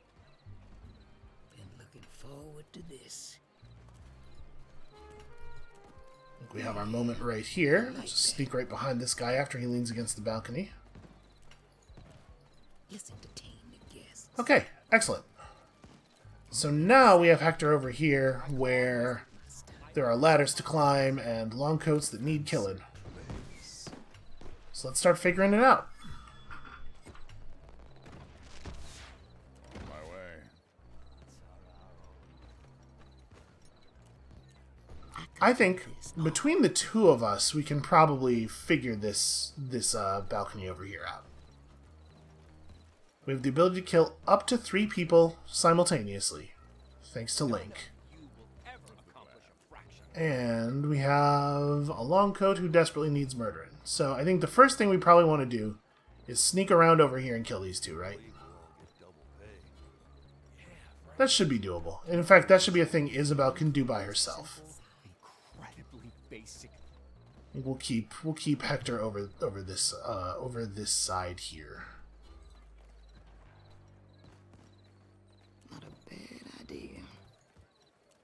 Been looking forward to this. I think we have our moment right here. Just sneak right behind this guy after he leans against the balcony. Let's entertain the guests. Okay, excellent. So now we have Hector over here where there are ladders to climb and long coats that need killing. So let's start figuring it out. My way. I think between the two of us, we can probably figure this balcony over here out. We have the ability to kill up to 3 people simultaneously, thanks to Link. You will ever accomplish a fraction. And we have a long coat who desperately needs murdering. So I think the first thing we probably want to do is sneak around over here and kill these two, right? That should be doable. And in fact, that should be a thing Isabel can do by herself. Incredibly basic. I think we'll keep Hector over this side here. Not a bad idea.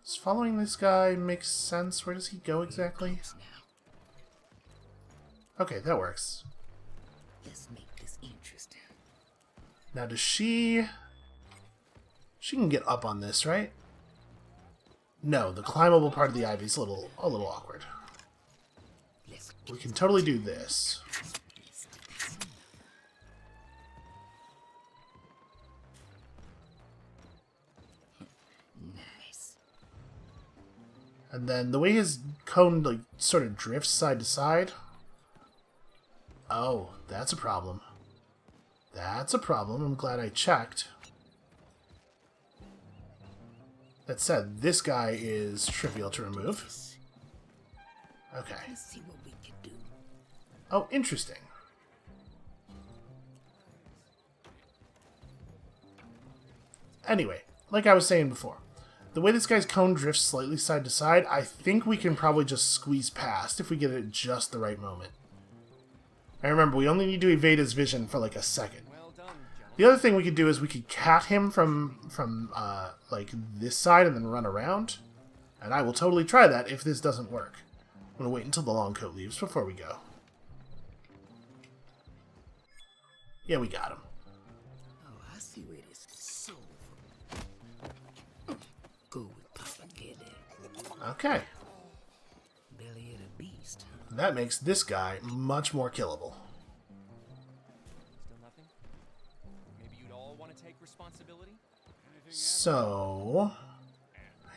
Does following this guy make sense? Where does he go exactly? Now, Okay, that works. let's make this interesting. Now does she can get up on this, right? No, the climbable part of the ivy is a little awkward. Let's We can totally do this. nice. And then the way his cone like sort of drifts side to side. Oh, that's a problem. That's a problem. I'm glad I checked. That said, this guy is trivial to remove. Okay. Let's see what we can do. Oh, interesting. Anyway, like I was saying before, the way this guy's cone drifts slightly side to side, I think we can probably just squeeze past if we get it at just the right moment. And remember, we only need to evade his vision for like a second. Well done, gentlemen. The other thing we could do is we could cat him from like this side and then run around. And I will totally try that if this doesn't work. I'm going to wait until the long coat leaves before we go. Yeah, we got him. Oh, I see where Okay. Belly of the beast. That makes this guy much more killable. Still nothing? Maybe you'd all want to take responsibility? So...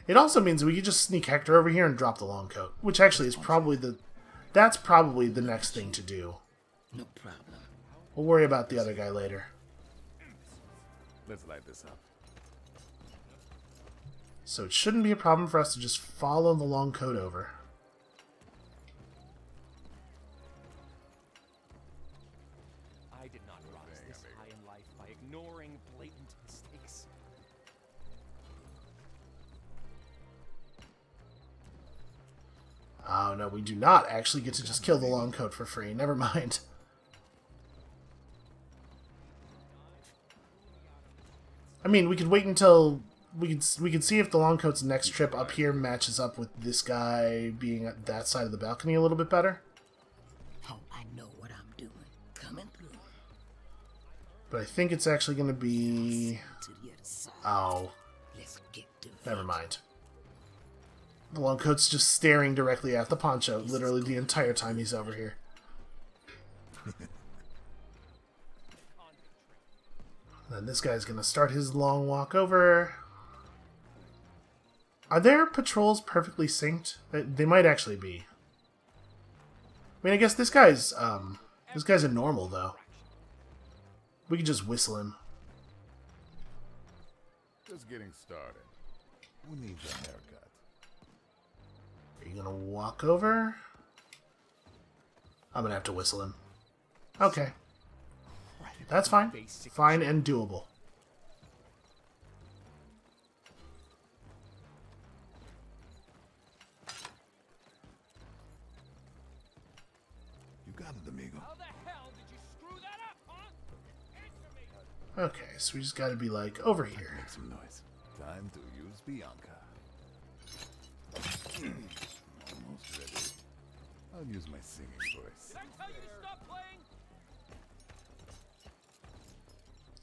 It also means we could just sneak Hector over here and drop the long coat, which actually is probably the... That's probably the next thing to do. No problem. We'll worry about the other guy later. Let's light this up. So it shouldn't be a problem for us to just follow the long coat over. I did not rise this high in life by ignoring blatant mistakes. Oh no, we do not actually get to just kill the long coat for free. Never mind. I mean, we could wait until we could see if the long coat's next trip up here matches up with this guy being at that side of the balcony a little bit better. Oh, I know what I'm doing. Coming through But I think it's actually going to be... to the other side. Oh, Let's get to never mind. The long coat's just staring directly at the poncho literally the entire time he's over here. Then this guy's going to start his long walk over. Are their patrols perfectly synced? They might actually be. I mean, I guess this guy's a normal, though. We could just whistle him. Just getting started. Who needs a haircut? Are you going to walk over? I'm going to have to whistle him. Okay. That's fine. Fine and doable. You got it, amigo. How the hell did you screw that up, huh? Answer me! Okay, so we just got to be like over here. Make some noise. Time to use Bianca. Almost ready. I'll use my singing voice. Did I tell you to stop playing?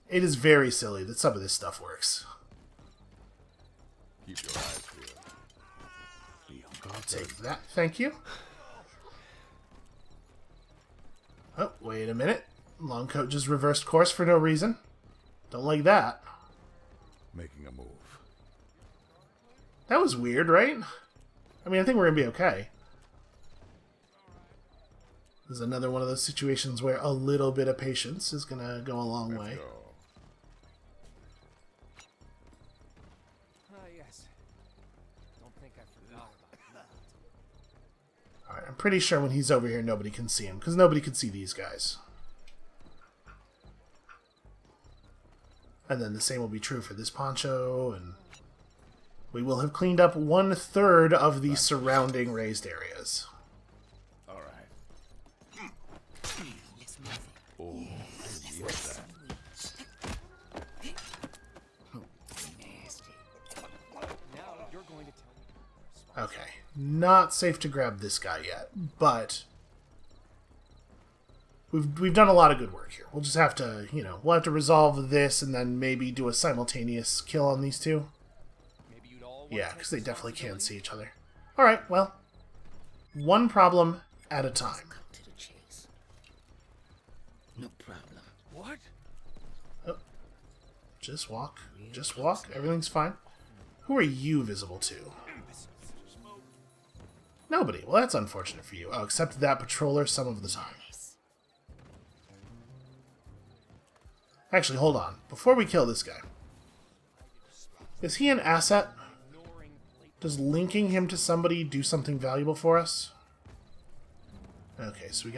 It is very silly that some of this stuff works. Keep your eyes peeled. Bianca. I'll take that, thank you. Oh, wait a minute. Longcoat just reversed course for no reason. Don't like that. Making a move. That was weird, right? I mean, I think we're gonna be okay. This is another one of those situations where a little bit of patience is gonna go a long way. Let's go. Ah, yes. Don't think I forgot about that. Alright, I'm pretty sure when he's over here nobody can see him, because nobody can see these guys. And then the same will be true for this poncho, and we will have cleaned up 1/3 of the surrounding raised areas. All right. Let's move it. Oh, I need that. Nasty. Now you're going to tell me. Okay, not safe to grab this guy yet, but we've done a lot of good work here. We'll just have to, we'll have to resolve this and then maybe do a simultaneous kill on these two. Maybe you'd all want Yeah, to because take they definitely can't responsibility? see each other. Alright, well, one problem at a time. Cut to the chase. No problem. What? Just walk. Just walk. Everything's fine. Who are you visible to? Nobody. Well, that's unfortunate for you. Oh, except that patroller some of the time. Actually, hold on. Before we kill this guy, is he an asset? Does linking him to somebody do something valuable for us? Okay, so we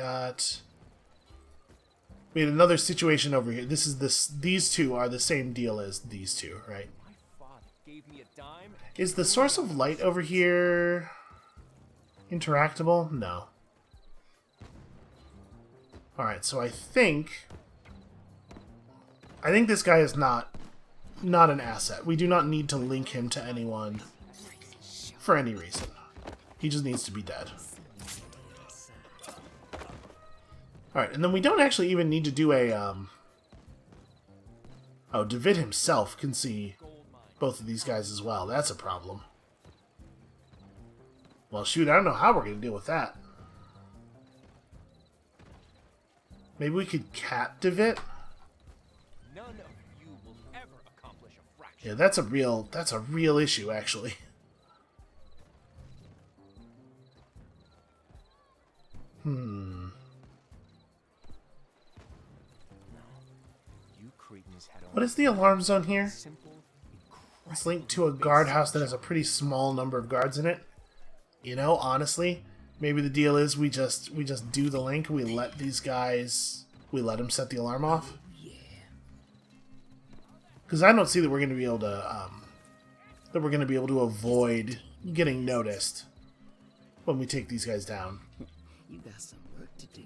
had another situation over here. These two are the same deal as these two, right? My father gave me a dime. Is the source of light over here interactable? No. Alright, so I think this guy is not an asset. We do not need to link him to anyone for any reason. He just needs to be dead. Alright, and then we don't actually even need to do a, Oh, David himself can see both of these guys as well. That's a problem. Well, shoot, I don't know how we're going to deal with that. Maybe we could cat Divit? None of you will ever accomplish a fraction. Yeah, that's a real issue, actually. You cretins had What is the alarm zone here? simple, It's linked to a guardhouse that has a pretty small number of guards in it. You know, honestly, maybe the deal is we just do the link. We let these guys, we let them set the alarm off. Because I don't see that we're going to be able to avoid getting noticed when we take these guys down. You got some work to do.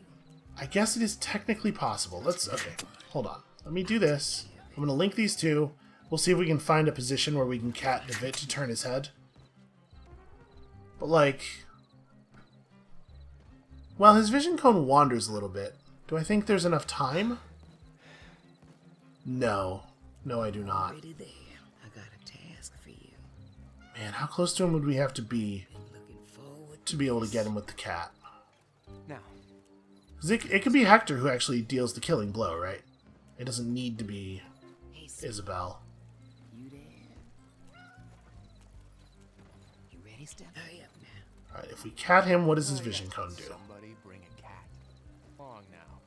I guess it is technically possible. Okay, hold on. Let me do this. I'm going to link these two. We'll see if we can find a position where we can cat Divit to turn his head. But, like... well, his vision cone wanders a little bit. Do I think there's enough time? No. No, I do not. Already there. I got a task for you. Man, how close to him would we have to be Been looking forward to be able to get him with the cat? Now, 'Cause it could be Hector who actually deals the killing blow, right? It doesn't need to be Hey, son, Isabel. you there? You ready, Steph? Hurry up now. Alright, if we cat him, what does his vision cone do? somebody bring a cat. Long now.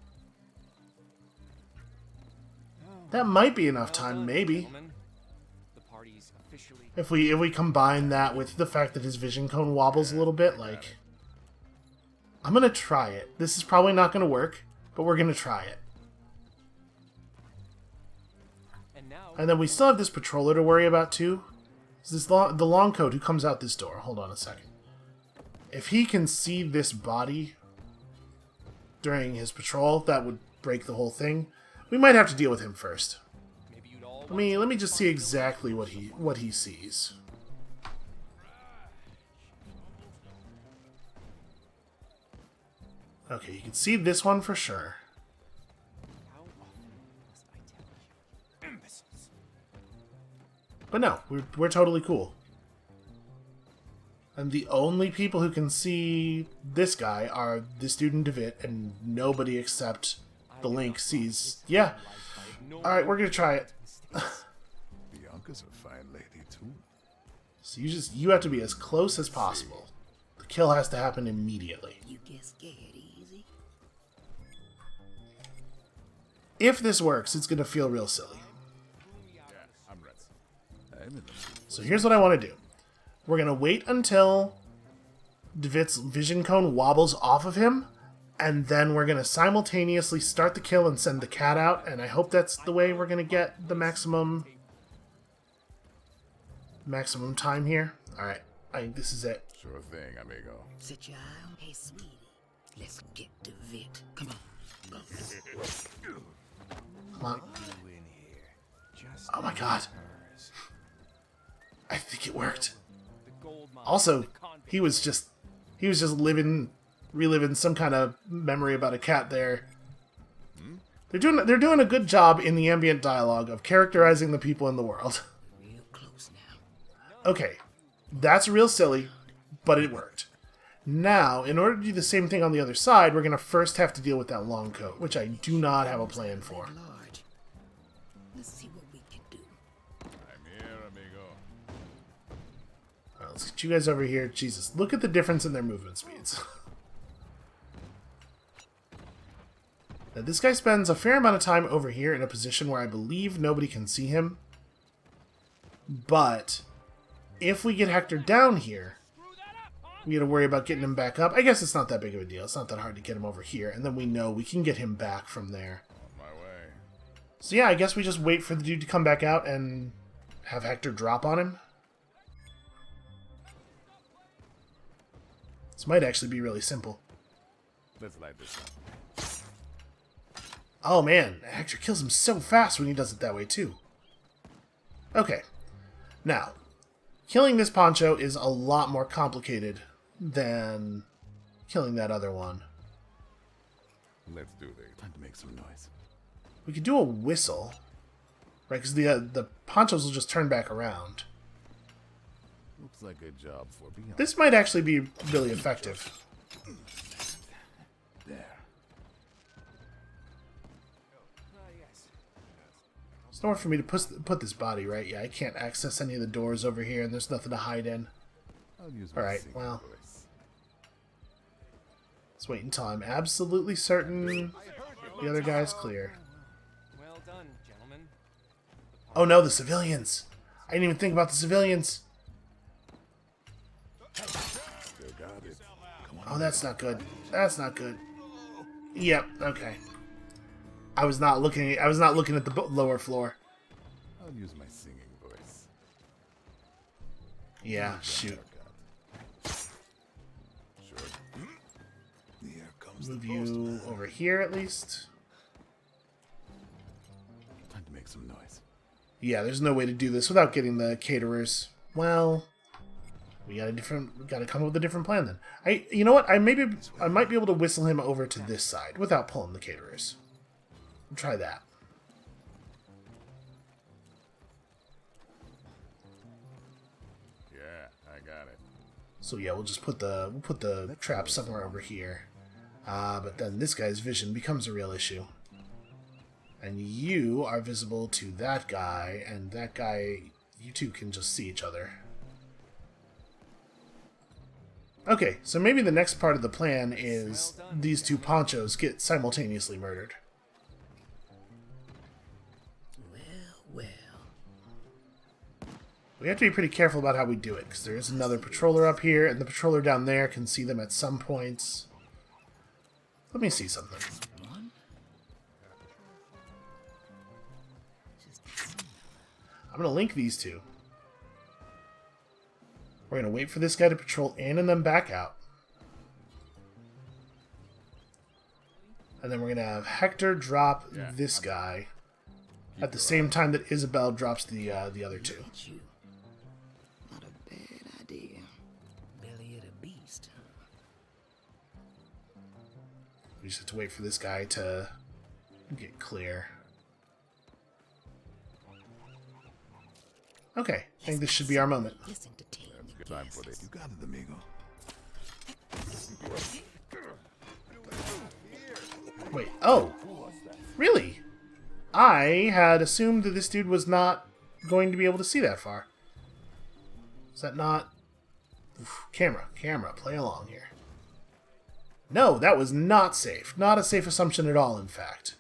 That might be enough Well time, done, maybe. gentlemen. The party's officially If we combine that with the fact that his vision cone wobbles a little bit, like... I'm gonna try it. This is probably not gonna work, but we're gonna try it. and now And then we still have this patroller to worry about, too. This the long coat who comes out this door. Hold on a second. If he can see this body during his patrol, that would break the whole thing. We might have to deal with him first. maybe you'd all Let me just see exactly what he sees. Okay, you can see this one for sure. How often must I tell you? Imbeciles. But no, we're totally cool. And the only people who can see this guy are the student Divit, and nobody except the Link sees. Yeah. Alright, we're gonna try it. Bianca's a fine lady, too. So you have to be as close as possible. The kill has to happen immediately. You get scared easy. If this works, it's gonna feel real silly. I'm ready. I'm in the So here's what I want to do. We're going to wait until Divit's vision cone wobbles off of him, and then we're going to simultaneously start the kill and send the cat out, and I hope that's the way we're going to get the maximum time here. Alright, I think this is it. sure thing, amigo. Set your eye on. Hey, sweetie. Let's get to Vit. Come on. Come on. You in here. Just Oh my god. hers. I think it worked. The gold mine, Also, the convict. he was just reliving some kind of memory about a cat there. They're doing a good job in the ambient dialogue of characterizing the people in the world. Real close now. Okay, that's real silly, but it worked. Now, in order to do the same thing on the other side, we're going to first have to deal with that long coat, which I do not have a plan for. Large. Let's see what we can do. I'm here, amigo. Alright, let's get you guys over here. Jesus, look at the difference in their movement speeds. Now, this guy spends a fair amount of time over here in a position where I believe nobody can see him. But if we get Hector down here, we gotta worry about getting him back up. I guess it's not that big of a deal. It's not that hard to get him over here, and then we know we can get him back from there. On my way. So yeah, I guess we just wait for the dude to come back out and have Hector drop on him. This might actually be really simple. Let's light this up. Oh man, Hector kills him so fast when he does it that way too. Okay, now, killing this Poncho is a lot more complicated than killing that other one. Let's do this. Time to make some noise. We could do a whistle, right? Because the Ponchos will just turn back around. Looks like a job for beyond. This might actually be really effective. There. Yes. There's nowhere for me to put this body, right? Yeah, I can't access any of the doors over here, and there's nothing to hide in. I'll use my Alright, singing well. voice. Let's wait until I'm absolutely certain the other guy's clear. Well done, gentlemen. Oh no, the civilians! I didn't even think about the civilians! Still got it. Come on. Oh, that's not good. That's not good. Yep, okay. I was not looking at the lower floor. I'll use my singing voice. Yeah, shoot. Sure. Here comes Move the you postman. over here at least. Time to make some noise. Yeah, there's no way to do this without getting the caterers. Well, we gotta come up with a different plan then. You know what? I might be able to whistle him over to this side without pulling the caterers. We'll try that. Yeah, I got it. So yeah, we'll put the trap somewhere over here. But then this guy's vision becomes a real issue. And you are visible to that guy, and that guy, you two can just see each other. Okay, so maybe the next part of the plan is these two ponchos get simultaneously murdered. Well. We have to be pretty careful about how we do it, because there is another patroller up here, and the patroller down there can see them at some points. Let me see something. One. I'm going to link these two. We're going to wait for this guy to patrol in and then back out. And then we're going to have Hector drop this guy at the same time that Isabel drops the other two. At you. Not a bad idea. Belly of the beast, huh? We just have to wait for this guy to get clear. Okay, I think this should be our moment. Listen to Tim. Good time for this. You got it, amigo. Wait, oh! Really? I had assumed that this dude was not going to be able to see that far. Is that not... Oof, camera, play along here. No, that was not safe. Not a safe assumption at all, in fact.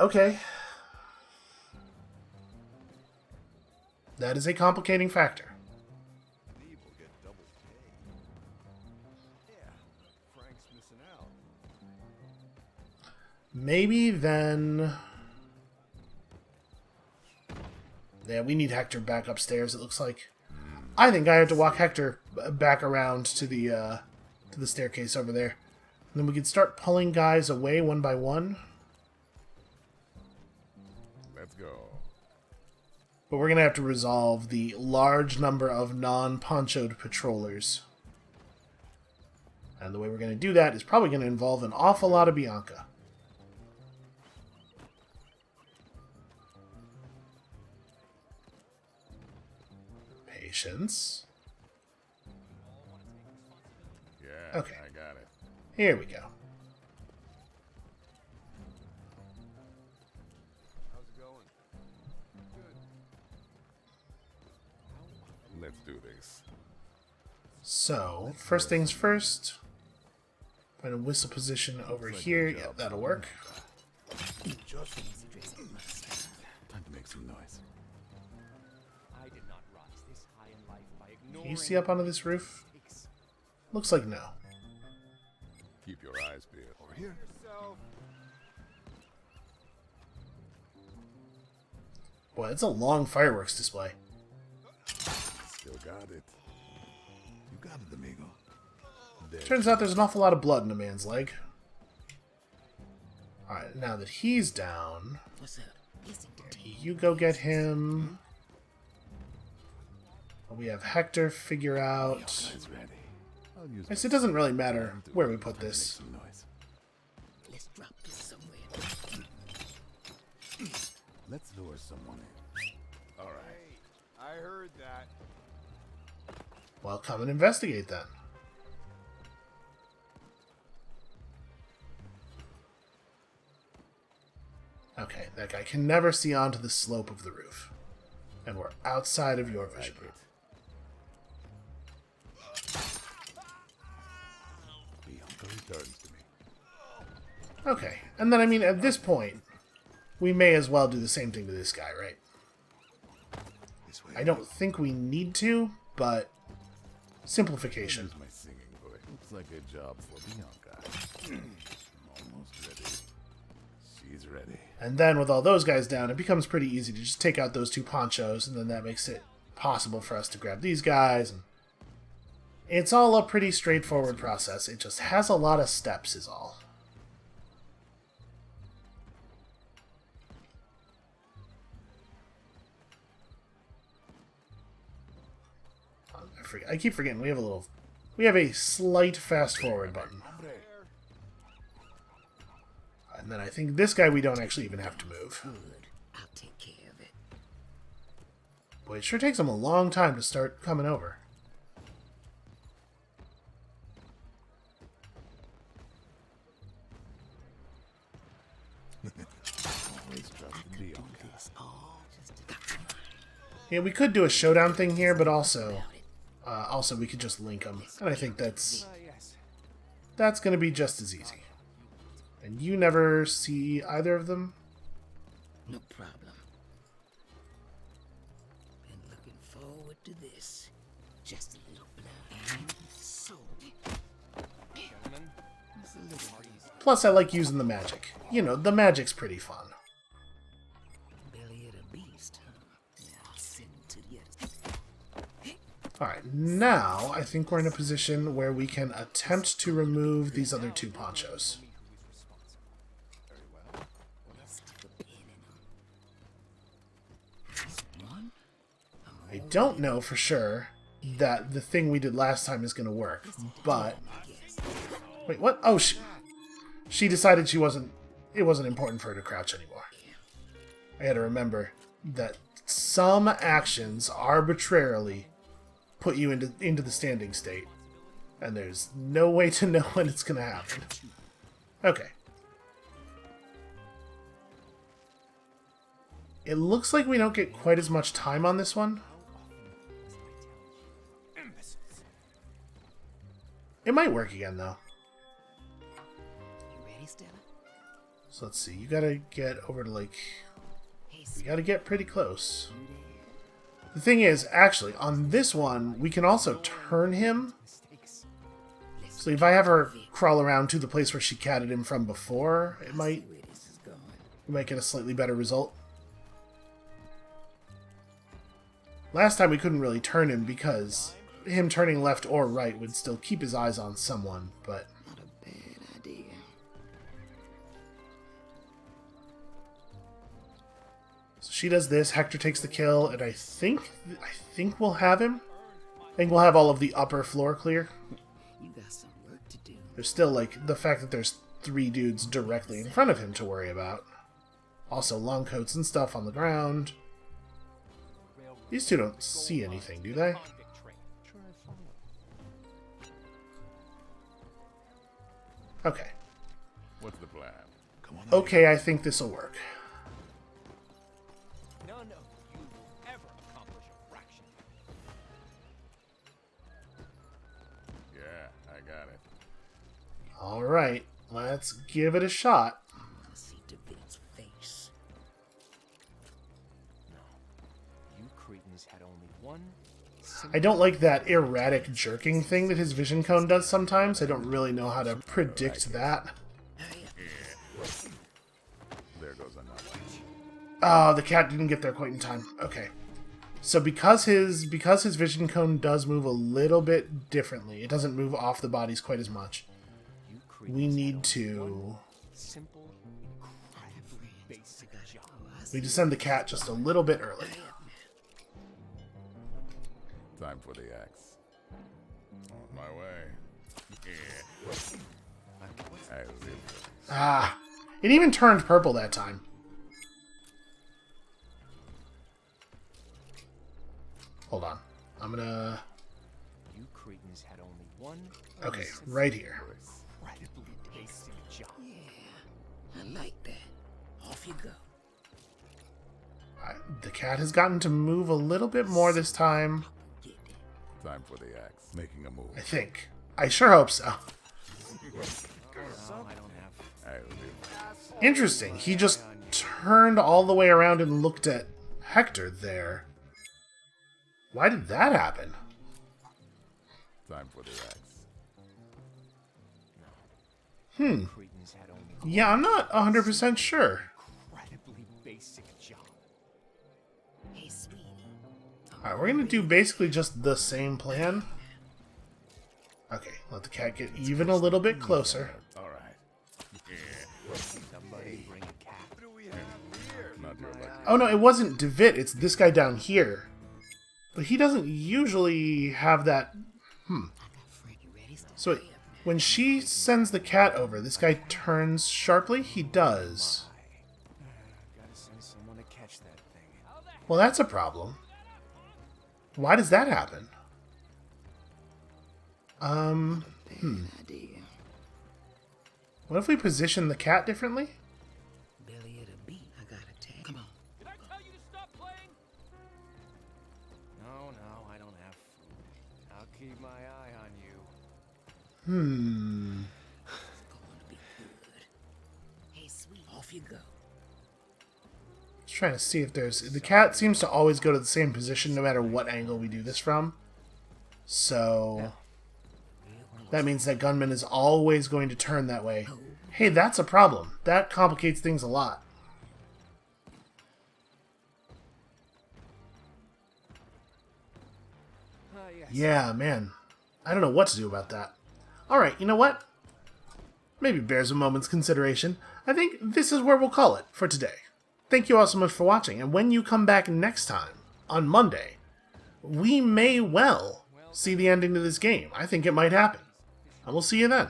Okay. That is a complicating factor. Maybe then... Yeah, we need Hector back upstairs, it looks like. I think I have to walk Hector back around to the staircase over there. And then we could start pulling guys away one by one. Let's go. But we're going to have to resolve the large number of non-ponchoed patrollers. And the way we're going to do that is probably going to involve an awful lot of Bianca. Patience. Yeah, Okay. I got it. Here we go. How's it going? Good. Let's do this. So, first things first. Find a whistle position over here. Yep, that'll work. Just time to make some noise. I did not rise this high in life by ignoring. Can you see up onto this roof? mistakes. Looks like no. Keep your eyes peeled. Over here. Boy, it's a long fireworks display. Still got it. You got it, amigo. There. Turns out there's an awful lot of blood in a man's leg. Alright, now that he's down, What's up? Listen to Tim. you go get him. We have Hector figure out... It's ready. I'll use I guess it doesn't really matter where we put Time to make this. some noise. Let's drop this somewhere. Let's lure someone in. All right. I heard that. Well, come and investigate then. Okay, that guy can never see onto the slope of the roof. And we're outside of your vision. Bianca returns to me. Okay, and then, I mean, at this point, we may as well do the same thing to this guy, right? This way. I don't think we need to, but simplification. Here's my singing voice. Looks like a job for Bianca. Almost ready. She's ready. And then with all those guys down, it becomes pretty easy to just take out those two ponchos, and then that makes it possible for us to grab these guys. And it's all a pretty straightforward process. It just has a lot of steps is all. I keep forgetting we have a slight fast forward button. And then I think this guy we don't actually even have to move. Good. I'll take care of it. Boy, it sure takes him a long time to start coming over. Always trusted Bianca. It's all just Yeah, we could do a showdown thing here, but also we could just link them. And I think that's going to be just as easy. And you never see either of them? no problem. Been looking forward to this. Just a little blood. So, Gentlemen, it's a little Plus, I like using the magic. You know, the magic's pretty fun. belly of the beast, huh? Yeah, I'll send it to the other. Alright, now I think we're in a position where we can attempt to remove these other two ponchos. One? I don't know for sure that the thing we did last time is going to work, but... Wait, what? Oh, she decided it wasn't important for her to crouch anymore. I had to remember that some actions arbitrarily put you into the standing state, and there's no way to know when it's going to happen. Okay. It looks like we don't get quite as much time on this one. It might work again, though. You ready, Stella? So let's see. You gotta get over to, like... Hey, You gotta get pretty close. The thing is, actually, on this one, we can also turn him. So if I have her crawl around to the place where she catted him from before, it might where this is going. we might get a slightly better result. Last time we couldn't really turn him because him turning left or right would still keep his eyes on someone, but... Not a bad idea. So she does this, Hector takes the kill, and I think we'll have him. I think we'll have all of the upper floor clear. You got some work to do. There's still, like, the fact that there's 3 dudes directly in front of him to worry about. Also, long coats and stuff on the ground. These two don't see anything, do they? Okay. What's the plan? Come on. Okay, I think this'll work. None of you will ever accomplish a fraction. Yeah, I got it. Alright, let's give it a shot. I want to see DeVitte's face. You Cretans had only one I don't like that erratic jerking thing that his vision cone does sometimes. I don't really know how to predict that. There goes another. Oh, the cat didn't get there quite in time. Okay. So because his vision cone does move a little bit differently, it doesn't move off the bodies quite as much. You We Cretans need had to... only one simple, incredibly basic job. We need to send the cat just a little bit early. Time for the axe. On my way. I live for this. Ah, it even turned purple that time. Hold on. I'm gonna... You Cretans had only one Okay, right here. incredibly basic job. Yeah, I like that. Off you go. The cat has gotten to move a little bit more this time, Get it. Time for the axe. Making a move. I think. I sure hope so. No, I don't have. I'll do. Interesting. He just turned all the way around and looked at Hector there. Why did that happen? Time for the axe. Cretans had only Yeah, I'm not 100% sure. incredibly basic job. Hey, sweetie. Alright, we're gonna do basically just the same plan. Okay, let the cat get even a little bit closer. All right. Somebody bring a cat. Not your luck. Oh no, it wasn't David, it's this guy down here. But he doesn't usually have that... Frankie ready? So wait, when she sends the cat over, this guy turns sharply? He does. Gotta send someone to catch that thing. Well, that's a problem. Why does that happen? Idea. What if we position the cat differently? Belly of the beat. I got a tag. Come on. Did I tell you to stop playing? No, I don't have food. I'll keep my eye on you. It's going to be good. Hey, sweet. Off you go. Just trying to see if there's... The cat seems to always go to the same position no matter what angle we do this from. So... that means that gunman is always going to turn that way. Hey, that's a problem. That complicates things a lot. Yes. Yeah, man. I don't know what to do about that. Alright, you know what? Maybe bears a moment's consideration. I think this is where we'll call it for today. Thank you all so much for watching, and when you come back next time, on Monday, we may well see the ending to this game. I think it might happen. And we'll see you then.